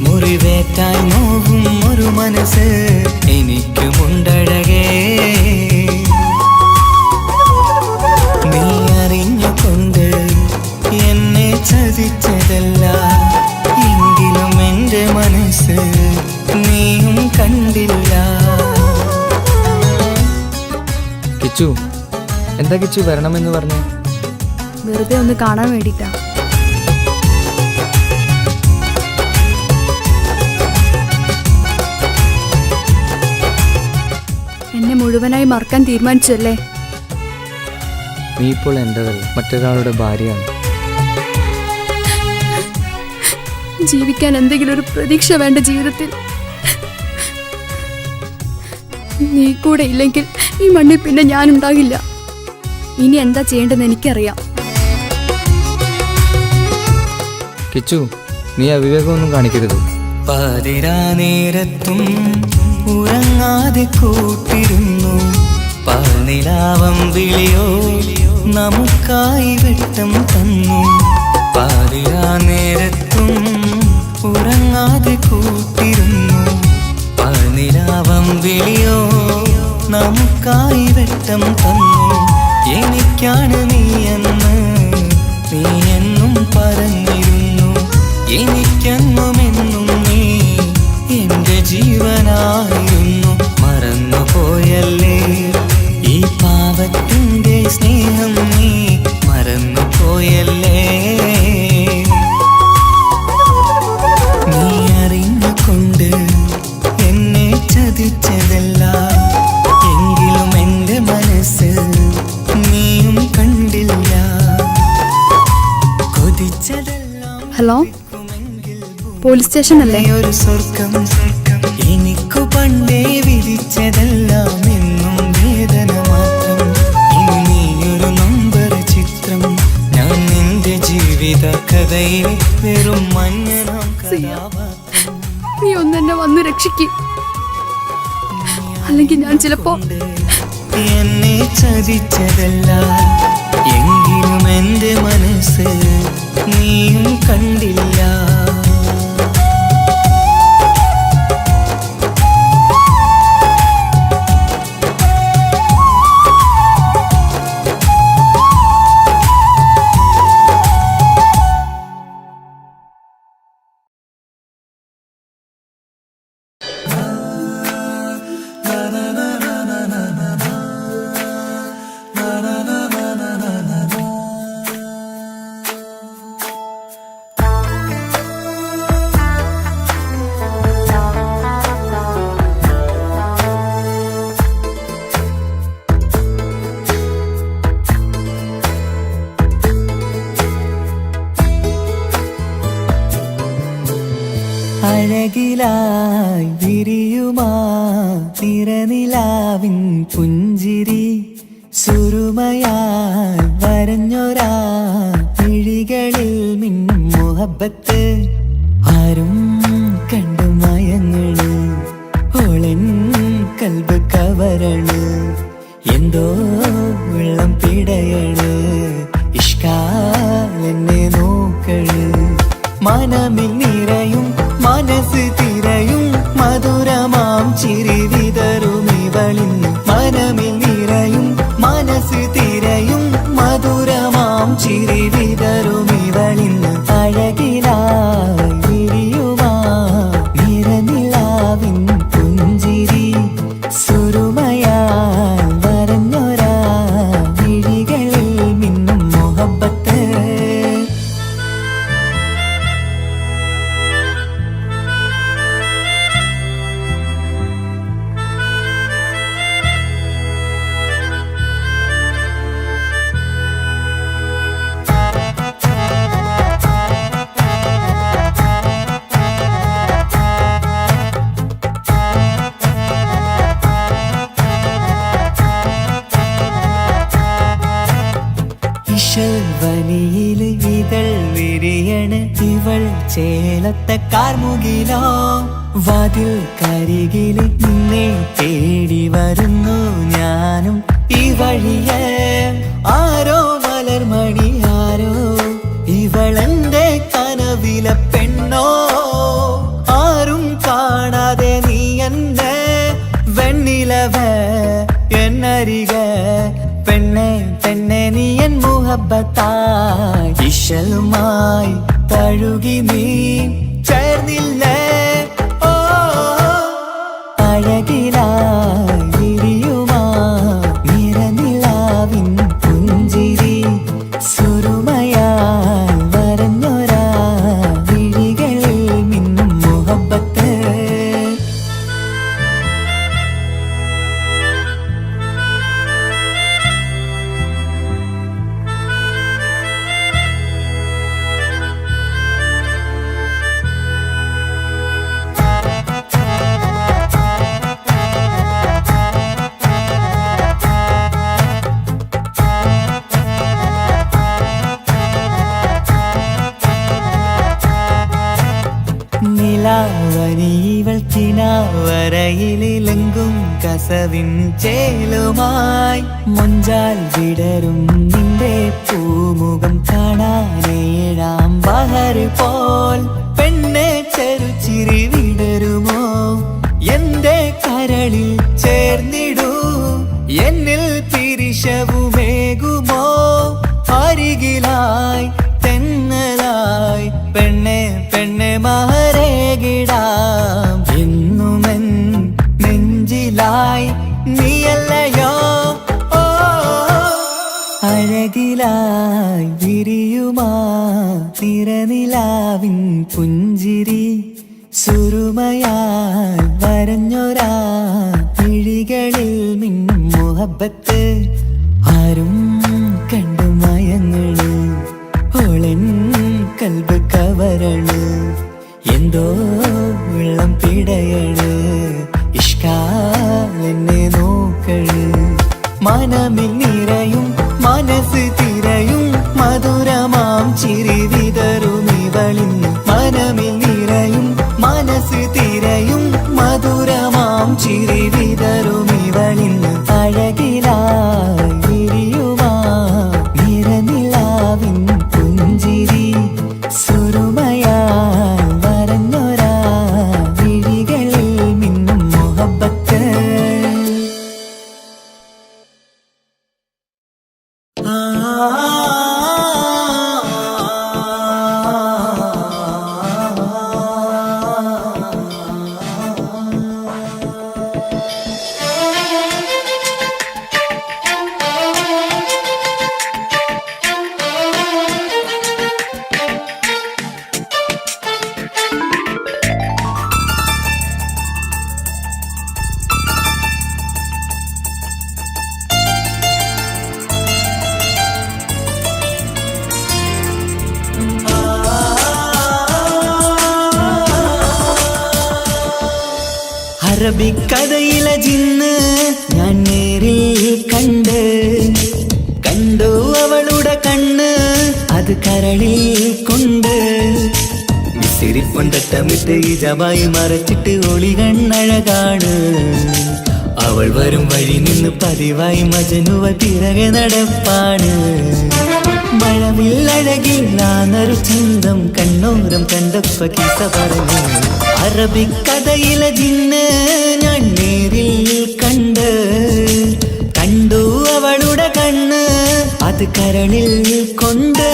മുറിവേറ്റായി നോവും ഒരു മനസ്സ്, എനിക്കുമുണ്ടഴകേ. നീ അറിഞ്ഞുകൊണ്ട് എന്നെ ചതിച്ചതല്ല, എങ്കിലും എൻ്റെ മനസ്സ് നീയും കണ്ടില്ല. കിച്ചു, എന്താ കിച്ചു വരണമെന്ന് പറഞ്ഞു? വെറുതെ ഒന്ന് കാണാൻ വേണ്ടിട്ടാ. എന്നെ മുഴുവനായി മറക്കാൻ തീരുമാനിച്ചല്ലേ? നീ ഇപ്പോൾ എൻ്റെതല്ല, മറ്റൊരാളുടെ ഭാര്യയാണ്. ജീവിക്കാൻ എന്തെങ്കിലും ഒരു പ്രതീക്ഷ വേണ്ട ജീവിതത്തിൽ. നീ കൂടെ ഇല്ലെങ്കിൽ ഈ മണ്ണിൽ പിന്നെ ഞാനുണ്ടാകില്ല. ഇനി എന്താ ചെയ്യേണ്ടതെന്ന് എനിക്കറിയാം. കിച്ചു, നീ അവിവേകമൊന്നും കാണിക്കരുത്. പാതിരാ നേരത്തും ഉറങ്ങാതെ കൂട്ടിരുന്നു, പാൽനിലാവം വിളിയോ നമുക്കായി വെട്ടം തന്നു. പാതിരാ നേരത്തും ഉറങ്ങാതെ കൂട്ടിരുന്നു, പാൽനിലാവം വിളിയോ നമുക്കായി വെട്ടം തന്നു. എനിക്കാണ് നീ എന്ന് നീ എന്നും പറഞ്ഞിരുന്നു, എനിക്കെന്നുമെന്നും നീ എൻ്റെ ജീവനായിരുന്നു. മറന്നുപോയല്ലേ ഈ പാവത്തിൻ്റെ സ്നേഹം, നീ മറന്നുപോയല്ലേ. നീ അറിഞ്ഞുകൊണ്ട് എന്നെ ചതിച്ചതല്ല, എങ്കിലും എൻ്റെ മനസ്സ് നീയും കണ്ടില്ല. കൊതിച്ചതെല്ലാം ഹലോ, പോലീസ് സ്റ്റേഷൻ അല്ലേ? ഒരു സ്വർഗം എനിക്കു പണ്ടേ വിധിച്ചതെല്ലാം എന്നും വേദന മാത്രം. ഇനി നീയൊരു നമ്പർ ചിത്രം, ഞാൻ നിന്റെ ജീവിത കഥയിൽ വെറും മഞ്ഞനാം കഥാപാത്രം. നീ ഒന്നെന്നെ വന്ന് രക്ഷിക്ക്, അല്ലെങ്കിൽ ഞാൻ ചിലപ്പോ. എന്നെ ചതിച്ചതല്ല, എങ്കിലും എൻ്റെ മനസ്സ് നീയും കണ്ടില്ല. അഴകിലായി വിരിയുമാ തിരനിലാവിൻ പുഞ്ചിരി സുരുമയായി വരഞ്ഞൊരാ മിഴികളിൽ മിന്നും മുഹബത്ത് ചേലത്ത കാർമുകിലോ വാതിൽ കരികില് നിന്നെ തേടി വരുന്നു ഞാനും ഈ വഴിയെ ആരോ മലർമണി ആരോ ഇവളെന്റെ കനവിലെ പെണ്ണോ ആരും കാണാതെ നീ എന്നെ വെണ്ണിലവ എന്നരിക പെണ്ണെ പെണ്ണെ നീ എൻ മുഹബത്തായി ഇശലുമായി തഴുകി നീ ചേർന്നില്ലേ ഓ അഴകിലായി വിരിയുമാ നിറനിലാവിൻ പുഞ്ചിരി സുറുമയാൽ വരഞ്ഞൊരാ വിഴികളിൽ മിന്നും മുഹബത്ത് നിലാവനിവൾ കിനാവരയിലെങ്കും കസവിൻ ചേലുമായി മൊഞ്ചാൽ വിടരും നിന്റെ പൂമുഖം കാണാനേഴാം ബഹർ പോൽ പെണ്ണെ ചെറുചിരി വിടരുമോ എന്റെ കരളിൽ ചേർന്നിടൂ എന്നിൽ പിരിശവുമേകുമോ അരികിലായി തെന്നലായി പെണ്ണെ പെണ്ണെ മഹരേകിടാം എന്നുമെൻ നെഞ്ചിലായി നീയല്ലയോ ഓ അഴകിലായി വിരിയുമാ തിരനിലാവിൻ പുഞ്ചിരി സുറുമയാൽ വരഞ്ഞൊരാ വിഴികളിൽ മിന്നും മുഹബത്ത് ആരും കണ്ടു മയങ്ങള് ഓളൻ കൽബ് കവരണ് എന്തോ വെള്ളം പിടയണ് ഇഷ്കാലെന്നെ നോക്കള് മനമിൽ നിറയും മനസ്സ് തിരയും മധുരമാം ചിരി വിതറും ഇവളിന്ന് മനമിൽ നിറയും മനസ്സ് തിരയും മധുരമാം ചിരി വിതറും ഇവളിന്ന് അഴകിലായി വിരിയുമാ നിറനിലാവിൻ പുഞ്ചിരി സുറുമയാൽ വരഞ്ഞൊരാ വിഴികളിൽ മിന്നും മുഹബത്ത് അറബിക്കഥയിലെ ജിന്ന് ഞാൻ നേരിൽ കണ്ട് കണ്ടു അവളുടെ കണ്ണ് അത് കരളിൽ കൊണ്ട് വിസിരിപ്പൊണ്ടട്ടമിട്ട് ഈ ജവായി മറച്ചിട്ട് ഒളി കണ്ണഴകാണ് അവൾ വരും വഴി നിന്ന് പതിവായി മജനുവ പിറകെ നടപ്പാണ് മഴവില്ലഴകില്ലാന്നൊരു ചന്തം കണ്ണോരം കണ്ടപ്പ കീസ പറഞ്ഞു അറബിക്കഥയിലെ ജിന്ന് ഞാൻ നേരിൽ കണ്ട് കണ്ടു അവളുടെ കണ്ണ് അത് കരളിൽ കൊണ്ട്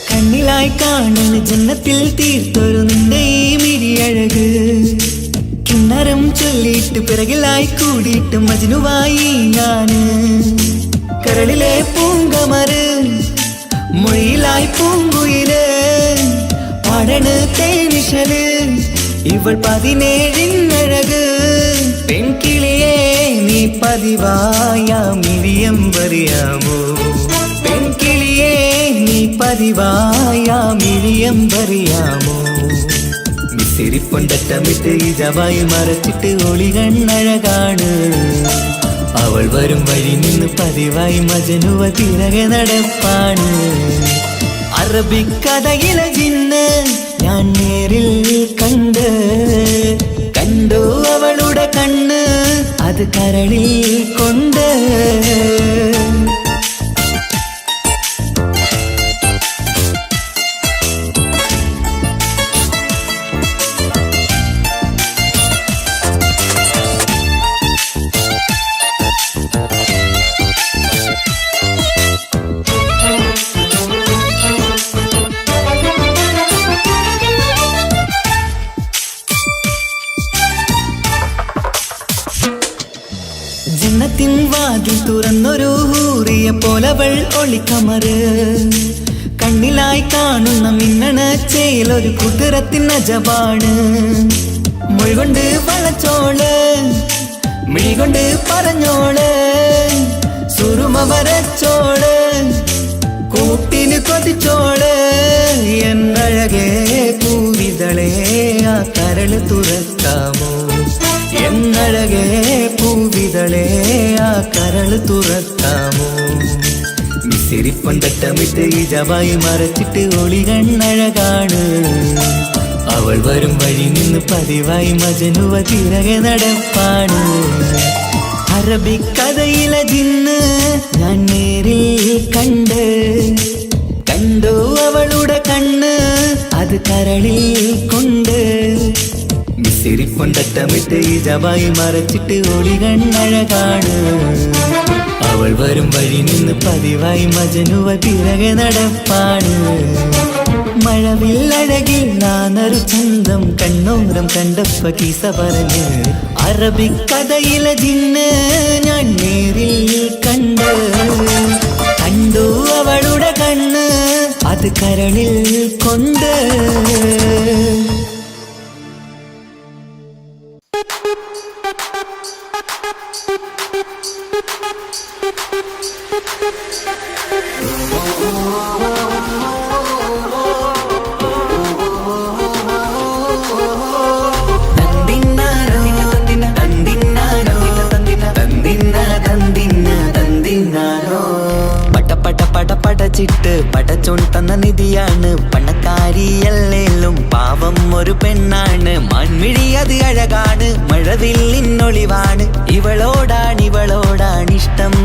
കണ്ണിലായി കാണുന്ന ജന്നത്തിൽ തീർത്തൊരു നിന്റെ ഈ മിഴിയഴക് കിന്നരം ചൊല്ലിയിട്ട് പിറകിലായി കൂടിയിട്ട് മജ്നുവായി ഞാന് കരളിലെ പൂങ്കമര് മൊഴിയിലായി പൂങ്കുയില് പാടണ് തേനിശല് ഇവൾ 17 പെൺകിളിയേ നീ പതിവായാമിരിയം പറയാമോ പെൺകിളിയേ നീ പതിവായാമിരിയം പറയാമോ മിസിരിപ്പൊണ്ടറ്റമിട്ട് ഇജവായി മറച്ചിട്ട് ഒളികണ്ണഴകാണ് അവൾ വരും വഴി നിന്ന് പതിവായി മജനുവ തിരകെ നടപ്പാണ് അറബിക്കഥയിലെ ജിന്ന് ഞാൻ നേരിൽ കണ്ടു അവളുടെ കണ്ണ് അത് കരളിൽ കൊണ്ട് ജന്നത്തിൻ വാതിൽ തുറന്നൊരു ഹൂറിയ പോലവൾ ഒളിക്കമറ് കണ്ണിലായി കാണുന്ന മിന്നണ ചേലൊരു കുതിരത്തിൻ അജപാണ് മൊഴികൊണ്ട് വളച്ചോള് മിഴികൊണ്ട് പറഞ്ഞോള് സുറുമ വരച്ചോള് കൂട്ടിന് കൊതിച്ചോള് എന്നഴകേ പൂവിതളേ ആ കരള് തുറക്കാമോ എന്നഴകേ പൂവിതളേ ആ കരള് തുറക്കാമോ മിസിരിപ്പൊണ്ടറ്റമിട്ട് ഇജവായി മറച്ചിട്ട് ഒളികണ്ണഴകാണ് അവൾ വരും വഴി നിന്ന് പതിവായി മജനുവ തിരകെ നടപ്പാണ് അറബിക്കഥയിലെ ജിന്ന് ഞാൻ നേരിൽ കണ്ടു അവളുടെ കണ്ണ് അത് കരളിൽ കൊണ്ട് മിസിരിപ്പൊണ്ടറ്റമിട്ട് ഇജവായി മറച്ചിട്ട് ഒളികണ്ണഴകാണ് അവൾ വരും വഴി നിന്ന് പതിവായി മജനുവ തിരകെ നടപ്പാണ് മഴവില്ലഴകിൽ നാനൊരു ചന്തം കണ്ണോരം കണ്ടപ്പ കീസ പറഞ്ഞ് അറബിക്കഥയിലെ ജിന്ന് ഞാൻ നേരിൽ കണ്ടു അവളുടെ കണ്ണ് അത് കരളിൽ കൊണ്ട് പടച്ചിട്ട് പടച്ചോൺ തന്ന നിധിയാണ് പണക്കാരിയല്ലേലും പാവം ഒരു പെണ്ണാണ് മാൻമിഴി അത് അഴകാണ് മഴവില്ലിന്നൊളിവാണ് ഇവളോടാണിഷ്ടം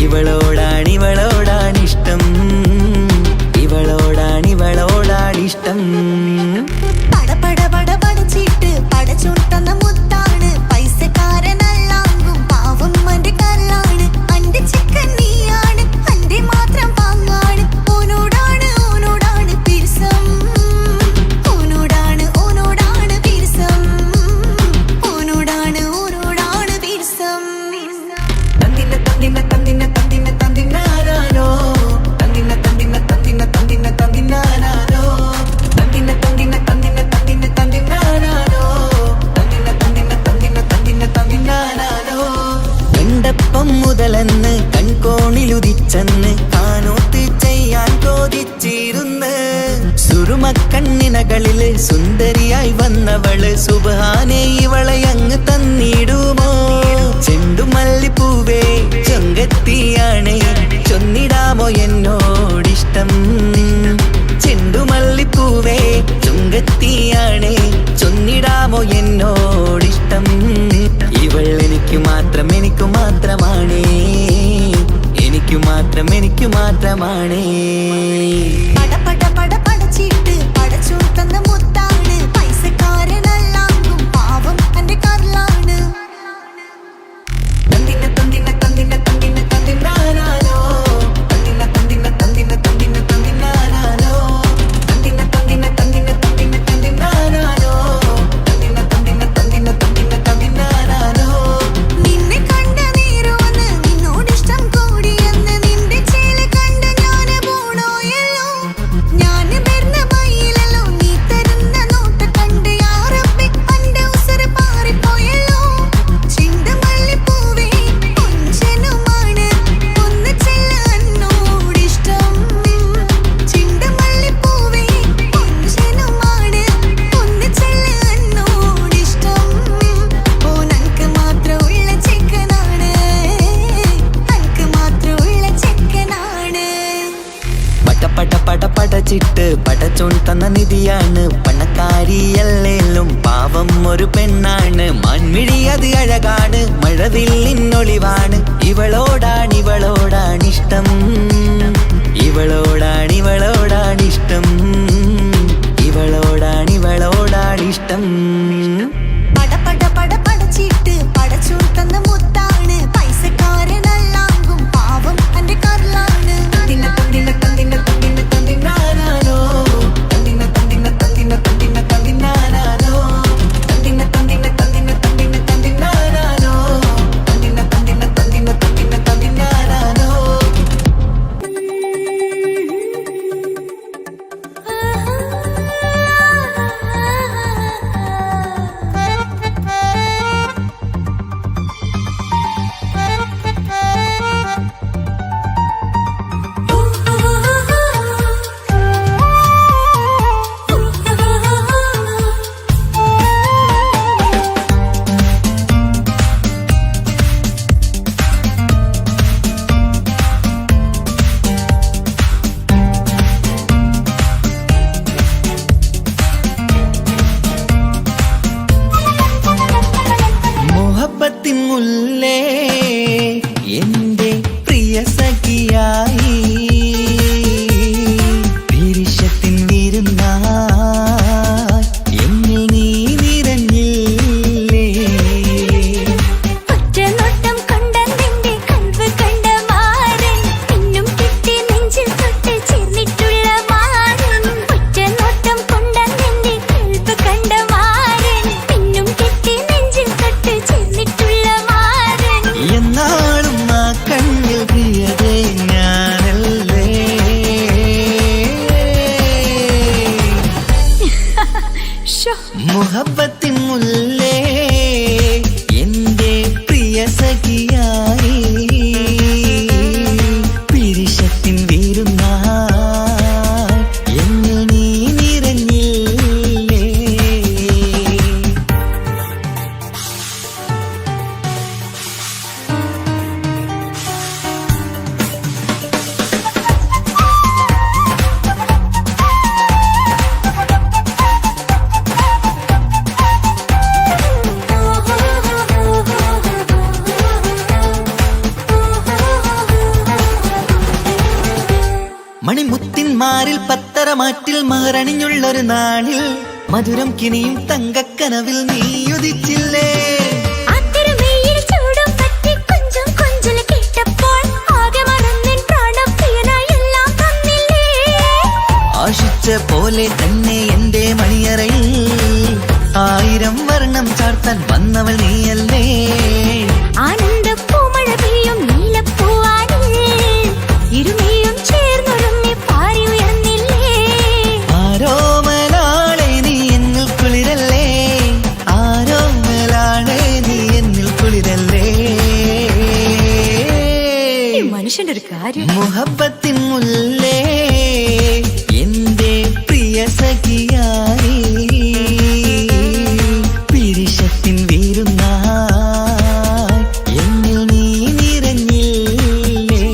ഇവളോടാണിഷ്ടം ഇവളോടാണിഷ്ടം പടച്ചിട്ട് പടച്ചോൺ തന്ന മുത്താണ് പൈസക്കാരനല്ലാങ്കും പാവം അന്റെ കല്ലാണ് അന്റെ ചിക്കൻ നീയാണ് അന്റെ മാത്രം പാങ്ങാണ് ഓനോടാണ് പിരിസം ഓനോടാണ് പിരിസം ഓനോടാണ് പിരിസം തന്തിനാരോ എണ്ടപ്പം മുതലെന്ന് കൺകോണിലുദിച്ചെന്ന് കാനോത്ത് ചെയ്യാൻ ചോദിച്ചിരുന്ന് സുറുമക്കണ്ണിനകളില് സുന്ദരിയായി വന്നവള് സുബ്ഹാനേ ഇവളെ അങ്ങ് തന്നിടുമോ ചെണ്ടുമല്ലിപ്പൂവേ ചൊങ്കത്തിയാണ് ചൊന്നിടാമോ എന്നോടിഷ്ടം ചെണ്ടുമല്ലിപ്പൂവേ ചുങ്കത്തിയാണ് ചൊന്നിടാമോ എന്നോടിഷ്ടം ഇവൾ എനിക്ക് മാത്രമാണേ എനിക്ക് മാത്രമാണേ പടച്ചിട്ട് പടച്ചോൺ തന്ന മുത്താണ് പൈസക്കാരനല്ലാങ്കും പാവം അന്റെ കല്ലാണ് നിന്നെ കണ്ട നീരോന്ന് നിന്നോടിഷ്ടം കൂടിയെന്ന് നിന്റെ ചേല കണ്ട ഞാന് പോണോയല്ലോ ഞാന് പഠിച്ചിട്ട് പടച്ചോൻ തന്ന നിധിയാണ്. പണക്കാരിയല്ലേലും പാവം ഒരു പെണ്ണാണ്. മാൻമിഴി അത് അഴകാണ്, മഴവില്ലിന്നൊളിവാണ്. ഇവളോടാണിഷ്ടം, ഇവളോടാണിഷ്ടം, ഇവളോടാണിഷ്ടം. പട പട പട പടച്ചിട്ട് പടച്ചോൻ തന്ന മുത്താണ്. പൈസക്കാരനല്ലാങ്കും പാവം എന്റെ കർലാണ്. തന്തിന തന്തിന തന്തിന തന്തിന തന്തിനാനാനോ, തന്തിന തന്തിന തന്തിന തന്തിന തന്തിനാനാനോ, തന്തിന തന്തിന തന്തിന തന്തിന തന്തിനാനാനോ, തന്തിന തന്തിന തന്തിന തന്തിന തന്തിനാനാനോ. മുഹബത്തിൻ മുല്ലേ എന്റെ പ്രിയ സഖിയായി, വിരിശത്തിൻ വിരുന്നായി എന്നിൽ നീ നിറഞ്ഞില്ലേ. ഒറ്റനോട്ടം കൊണ്ടെന്റെ കൽവ് കണ്ട മാരൻ, പിന്നും കിട്ടി നെഞ്ചിൽ തൊട്ട് ചേർന്നിട്ടുള്ള മാരൻ. ഒറ്റനോട്ടം കൊണ്ടെന്റെ കൽവ് കണ്ട മാരൻ, പിന്നും കിട്ടി നെഞ്ചിൽ തൊട്ട് ചേർന്നിട്ടുള്ള മാരൻ. എന്നാളും ആ കണ്ണിൽ പ്രിയതേ ഞാനല്ലേ. മുഹബത്തിൻ മുല്ലേ എന്റെ പ്രിയ സഖിയായി, പിരിശത്തിൻ വീരുന്നായി എന്നിൽ നീ നിറഞ്ഞില്ലേ. മണിമുത്തിന്മാരിൽ പത്തരമാറ്റിൽ മഹറണിഞ്ഞുള്ളൊരു നാളിൽ മധുരം കിനിയും തങ്കക്കനവിൽ നീ ഉദിച്ചില്ലേ. അത്തരമേയിൽ ചൂടും പറ്റി കൊഞ്ചും കൊഞ്ചല് കേട്ടപ്പോൾ ആകെ മറന്നിൻ പ്രാണപ്രിയനായി എല്ലാം തന്നില്ലേ. ആശിച്ച പോലെ തന്നെ എന്റെ മണിയറയിൽ 1000 വർണ്ണം ചാർത്താൻ വന്നവൾ നീയല്ലേ. ആനന്ദ പൂമഴ പെയ്യും നീലപ്പൂവാനിൽ ഇരുമയും ചേർന്നൊരുമ്മി പാറി ഉയർന്നില്ലേ. ആരോമലാളെ നീ എന്നിൽ കുളിരല്ലേ, ആരോമലാളെ നീ എന്നിൽ കുളിരല്ലേ. മനുഷ്യന്റെ ഒരു കാര്യം. മുഹബത്തിൻ മുല്ലേ എന്റെ പ്രിയ സഖിയായി, പിരിശത്തിൻ വീരുന്നായി എന്നിൽ നീ നിറഞ്ഞില്ലേ.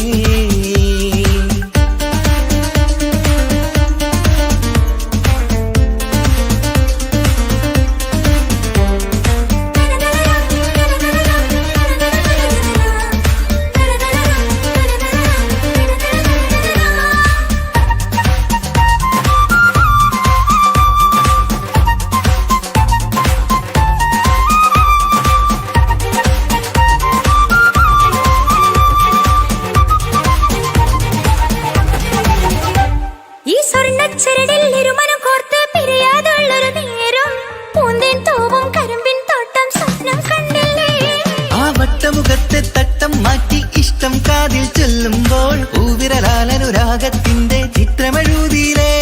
ഈ സ്വർണ്ണച്ചരടിൽ ഇരുമനം കോർത്ത് പിരിയാതുള്ളൊരു നേരം പൂന്തേൻ തോവും കരിമ്പിൻ തോട്ടം സ്വപ്നം കണ്ടില്ലേ. ആ വട്ടമുഖത്തെ തട്ടം മാറ്റി ഇഷ്ടം കാതിൽ ചൊല്ലുമ്പോൾ പൂവിരലാലനുരാഗത്തിന്റെ ചിത്രമെഴുതിയിലേ.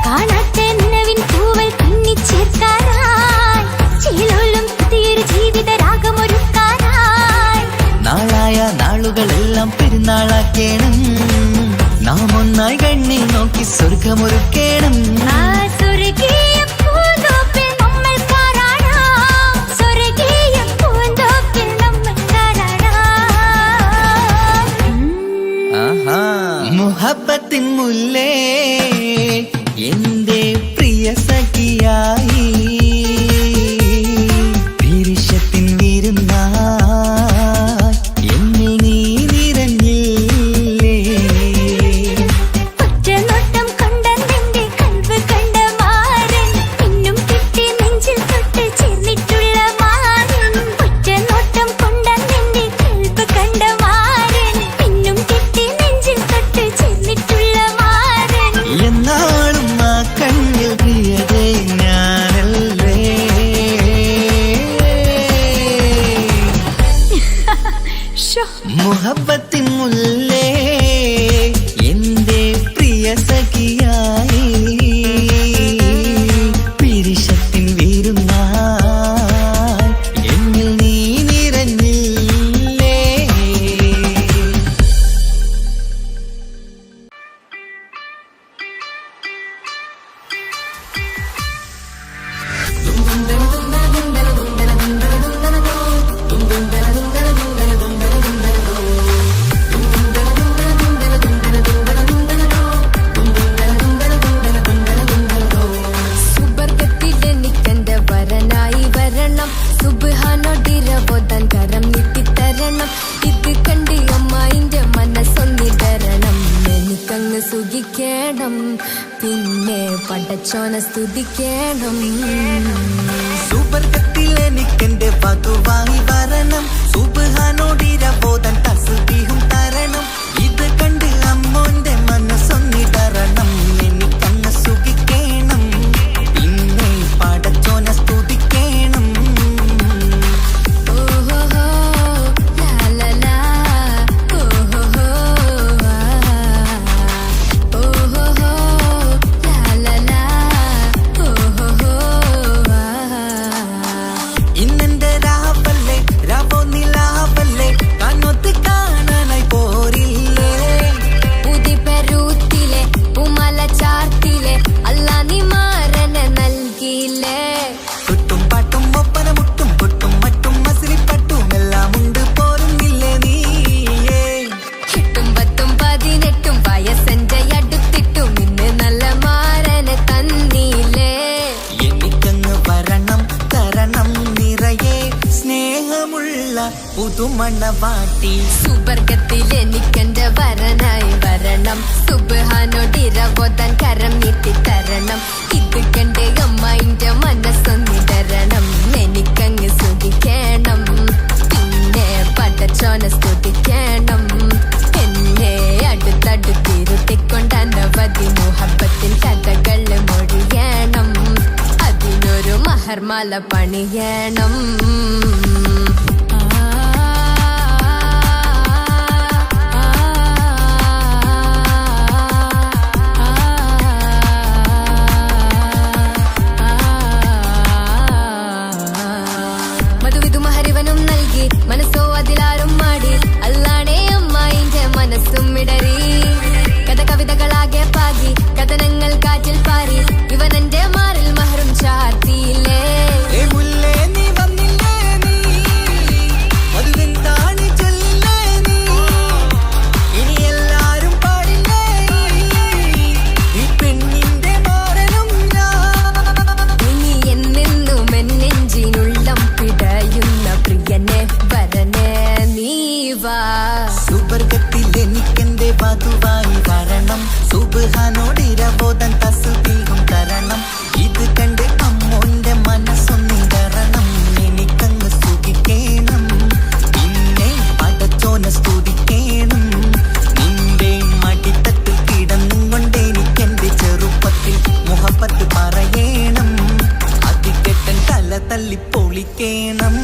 കാണാത്ത നിലവിൻ പൂവൽ കണ്ണിച്ചേർക്കാനായി ചേലോലും പുതിയൊരു ജീവിത രാഗമൊരുക്കാനായി. നാളായ നാളുകളെല്ലാം പെരുന്നാളാക്കേണം, നാം ഒന്നായി കണ്ണിൽ നോക്കി സ്വർഗമൊരുക്കേണം. ആ സ്വർഗീയ പൂന്തോപ്പിൽ നമ്മൾ കാണാം, സ്വർഗീയ പൂന്തോപ്പിൽ നമ്മൾ കാണാം. മുഹബത്തിൻ മുല്ലേ മുഹബത്തിൻ മുല്ലേ എന്റെ പ്രിയ സഖിയായി പിരിശത്തിൻ വീരുന്നായി എന്നിൽ നീ നിറഞ്ഞില്ലേ. സുബർഗത്തിലെനിക്കെന്റെ വരനായി വരണം, സുബ്ഹാനോടിരവോദാൻ കരം നീട്ടിത്തരണം. ഇത് കണ്ട് അമ്മായിന്റെ മനസ്സൊന്നിടരണം, എനിക്കങ്ങ് സുഖിക്കണം, പിന്നെ പടച്ചോനെ സ്തുതിക്കണം. സുബർഗത്തിൽ എനിക്കെന്റെ വധുവായി വരണം, സുബ്ഹാനോടിരവോദാൻ തസ്ബീഹും തരണം. ഇത് കണ്ട് അമ്മോന്റെ മനസ്സൊന്നിടരണം, എനിക്കങ്ങ് സുഖിക്കണം, പിന്നെ പടച്ചോനെ സ്തുതിക്കണം. ഓഹോഹോ ലാലലാ, ഓഹോഹോ ഓഹോഹോ ലാലലാ, ഓഹോഹോ. ഇന്നെന്റെ രാവല്ലേ രാവോ നിലാവല്ലേ കണ്ണൊത്ത് കാണാനായി പോരില്ലേ. ഉദിപെരൂത്തിലെ ഉമല ചാർത്തിലെ അല്ലാ നീ മാരനെ നൽകിയില്ലേ. ചുട്ടും പാട്ടും ഒപ്പന മുട്ടും പൊട്ടും മറ്റും മസിലിപ്പട്ടും എല്ലാം ഉണ്ട് പോരുന്നില്ലേ നീയേ. 8 10 18 വയസ്സെന്റെ അടുത്തിട്ടും ഇന്ന് നല്ല മാരനെ തന്നില്ലേ. എനിക്കങ്ങ് വരണം തരണം നിറയെ സ്നേഹമുള്ള പുതുമണവാട്ടി. സുബർഗത്തിൽ എനിക്കെന്റെ വരനായി വരണം, സുബ്ഹാനോടിരവോദാൻ കരം നീട്ടിത്തരണം. ഇത് കണ്ട് അമ്മായിന്റെ മനസ്സൊന്നിടരണം, എനിക്കങ്ങ് സുഖിക്കണം, പിന്നെ പടച്ചോനെ സ്തുതിക്കണം. എന്നെ അടുത്തടുത്തിരുത്തിക്കൊണ്ട് അനവധി മുഹബത്തിൻ കഥകൾ മൊഴിയണം, അതിനൊരു മഹർമാല പണിയണം. മധുവിധു മഹരിവനും നൽകി, മനസ്സോ അതിലാരും മാടി, അല്ലാണേ അമ്മായിന്റെ മനസ്സും ഇടറി. കഥ കവിതകളാകെ പാകി, കഥനങ്ങൾ കാറ്റിൽ പാറി, ഇവനെന്റെ മാറിൽ മഹറും ചാർത്തിയില്ലേ. ഏ മുല്ലേ നീ വന്നില്ലേ നീ, മധുവെന്താണ് ചൊല്ലില്ലേ നീ, ഇനി എല്ലാരും പാടില്ലേ ഈ പെണ്ണിന്റെ മാറനും ഞാൻ. ഇനി എന്നെന്നും എന്നെഞ്ചിനുള്ളം പിടയുന്ന പ്രിയനെ വരനെ നീ വാ. സുബർഗത്തിൽ എനിക്കെന്റെ വധുവായി വരണം, സുബ്ഹാനോടിരവോദാൻ തസ്ബീഹും തരണം. ഇത് കണ്ട് അമ്മോന്റെ മനസ്സൊന്നിടരണം, എനിക്കങ്ങ് സുഖിക്കണം, പിന്നെ പടച്ചോനെ സ്തുതിക്കണം. നിന്റെ മടിത്തട്ടിൽ കിടന്നുകൊണ്ട് എനിക്കെന്റെ ചെറുപ്പത്തിൽ മുഹബത്ത് പറയണം, അതിക്കെട്ടൻ തല തല്ലി പൊളിക്കണം.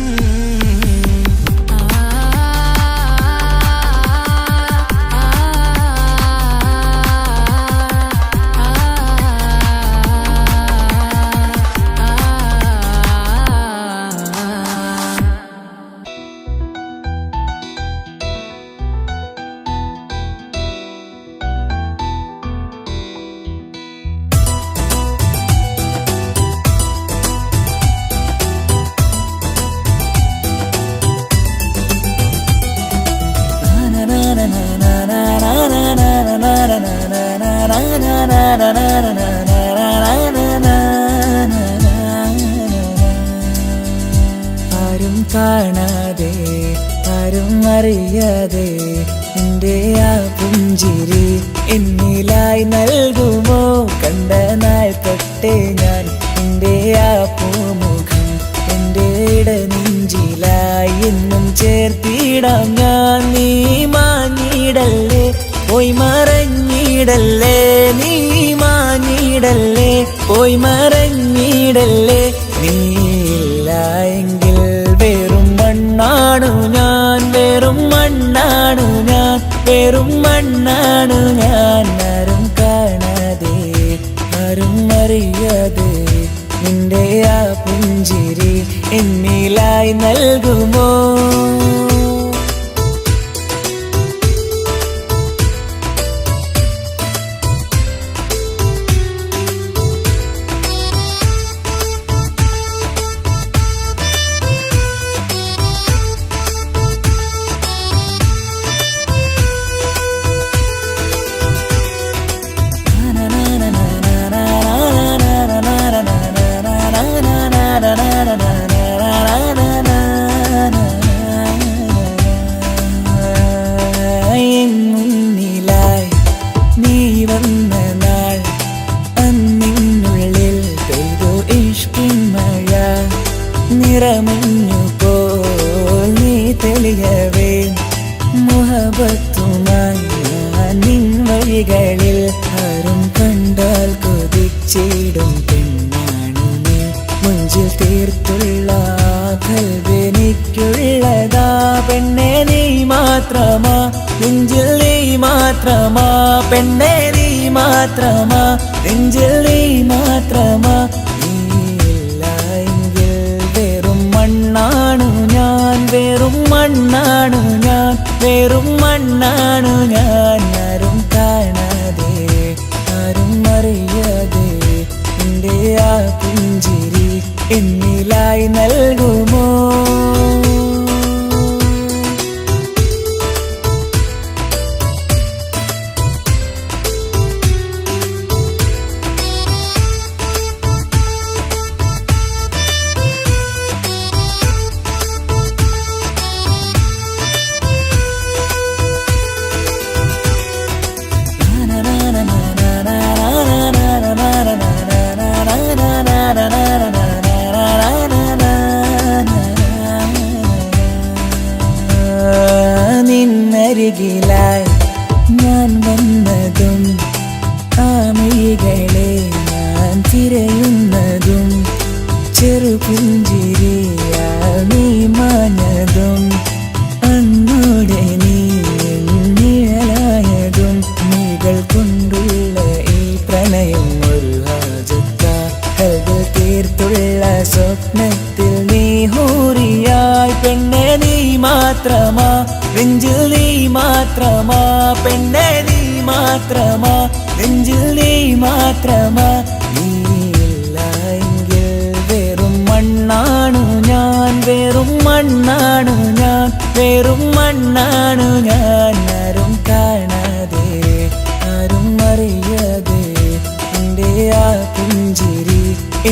ആരും കാണാതെ ആരും അറിയാതെ നിന്റെ ആ പുഞ്ചിരി എന്നിലായി നൽകുമോ. കണ്ട നാൾ തൊട്ടേ ഞാൻ നിന്റെ ആ പൂമുഖം എന്റെ ഇടനെഞ്ചിലായി എന്നും ചേർത്തിടാം ഞാൻ. നീ മാഞ്ഞിടല്ലേ പോയി മറഞ്ഞിടല്ലേ, നീ മാഞ്ഞിടല്ലേ പോയി മറഞ്ഞിടല്ലേ. നീയില്ല എങ്കിൽ വെറും മണ്ണാണു ഞാൻ, വെറും മണ്ണ് വെറും മണ്ണാണു ഞാൻ. ആരും കാണാതെ ആരും അറിയാതെ നിന്റെ ആ പുഞ്ചിരി എന്നിലായി നൽകുമോ? മുന്നിലായി നീ വന്ന നാൾ അന്നിനുള്ളിൽ പെയ്തു ഇഷ്കിൻ മഴ. നിറമഞ്ഞു പോൽ നീ തെളിയവേ മുഹബത്തുമായി ഞാൻ നിൻ വഴികളിൽ. ആരും കണ്ടാൽ കൊതിച്ചിടും പെണ്ണാണു നീ. മുഞ്ചിൽ തീർത്തുള്ള കൽവെനിക്കുള്ളതാ പെണ്ണെ നീ മാത്രമാ. നെഞ്ചിൽ നീ മാത്രമാ പെണ്ണെ നീ മാത്രമാ. നെഞ്ചിൽ നീ മാത്രമാ. നീയില്ല എങ്കിൽ വെറും മണ്ണാണു ഞാൻ. വെറും മണ്ണാണു ഞാൻ. വെറും മണ്ണാണു ഞാൻ. ആരും കാണാതെ ആരും അറിയാതെ നിന്റെ ആ പുഞ്ചിരി എന്നിലായി നൽകുമോ? നിന്നരികിലായി ഞാൻ വന്നതും ആമികളെ ഞാൻ തിരയുന്നതും ചെറുപുഞ്ചിരിയാൽ നീ മാഞ്ഞതും അന്നോടെ നീ നിഴലായതും നീകൾ കൊണ്ടുള്ള ഈ പ്രണയം ഒരു ഹാജത്ത കൽബ് തീർത്തുള്ള സ്വപ്നത്തിൽ നീ ഹൂറിയായി പെണ്ണെ നീ മാത്രമാ. നെഞ്ചിൽ നീ മാത്രമാ പെണ്ണെ നീ മാത്രമാ. നെഞ്ചിൽ നീ മാത്രമാ. നീയില്ല എങ്കിൽ വെറും മണ്ണാണു ഞാൻ. വെറും മണ്ണാണു ഞാൻ. വെറും മണ്ണാണു ഞാൻ. ആരും കാണാതെ ആരും അറിയാതെ നിന്റെ ആ പുഞ്ചിരി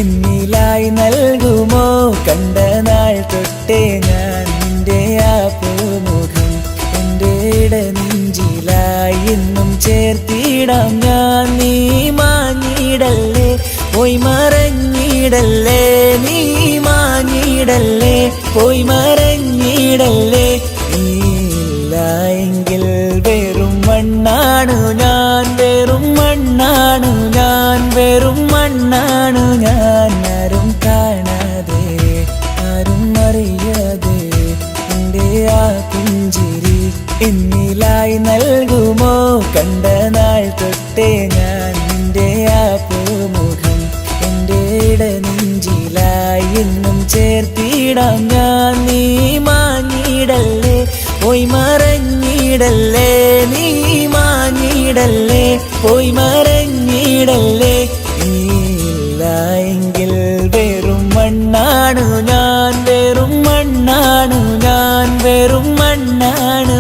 എന്നിലായി നൽകുമോ? കണ്ട നാൾ തൊട്ടേ ഞാൻ നിന്റെ ആ പൂമുഖം എൻ്റെ ഇടനെഞ്ചിലായി എന്നും ചേർത്തിടാം ഞാൻ. നീ മാഞ്ഞിടല്ലേ പോയി മറഞ്ഞിടല്ലേ. നീ മാഞ്ഞിടല്ലേ പോയി മറഞ്ഞിടല്ലേ. നീയില്ല എങ്കിൽ വെറും മണ്ണാണു ഞാൻ. വെറും മണ്ണാണു ഞാൻ. വെറും മണ്ണാണു ഞാൻ. ആരും കാണാതെ ആരും അറിയാതെ നിന്റെ ആ പുഞ്ചിരി എന്നിലായി നൽകുമോ? കണ്ട നാൾ തൊട്ടേ ഞാൻ നിന്റെ ആ പൂമുഖം എൻ്റെ ഇടനെഞ്ചിലായി എന്നും ചേർത്തിടാം ഞാൻ. നീ മാഞ്ഞിടല്ലേ പോയി മറഞ്ഞിടല്ലേ. നീ മാഞ്ഞിടല്ലേ പോയി മറഞ്ഞിടല്ലേ. നീയില്ല എങ്കിൽ വെറും മണ്ണാണു ഞാൻ. വെറും മണ്ണാണു ഞാൻ. വെറും മണ്ണാണു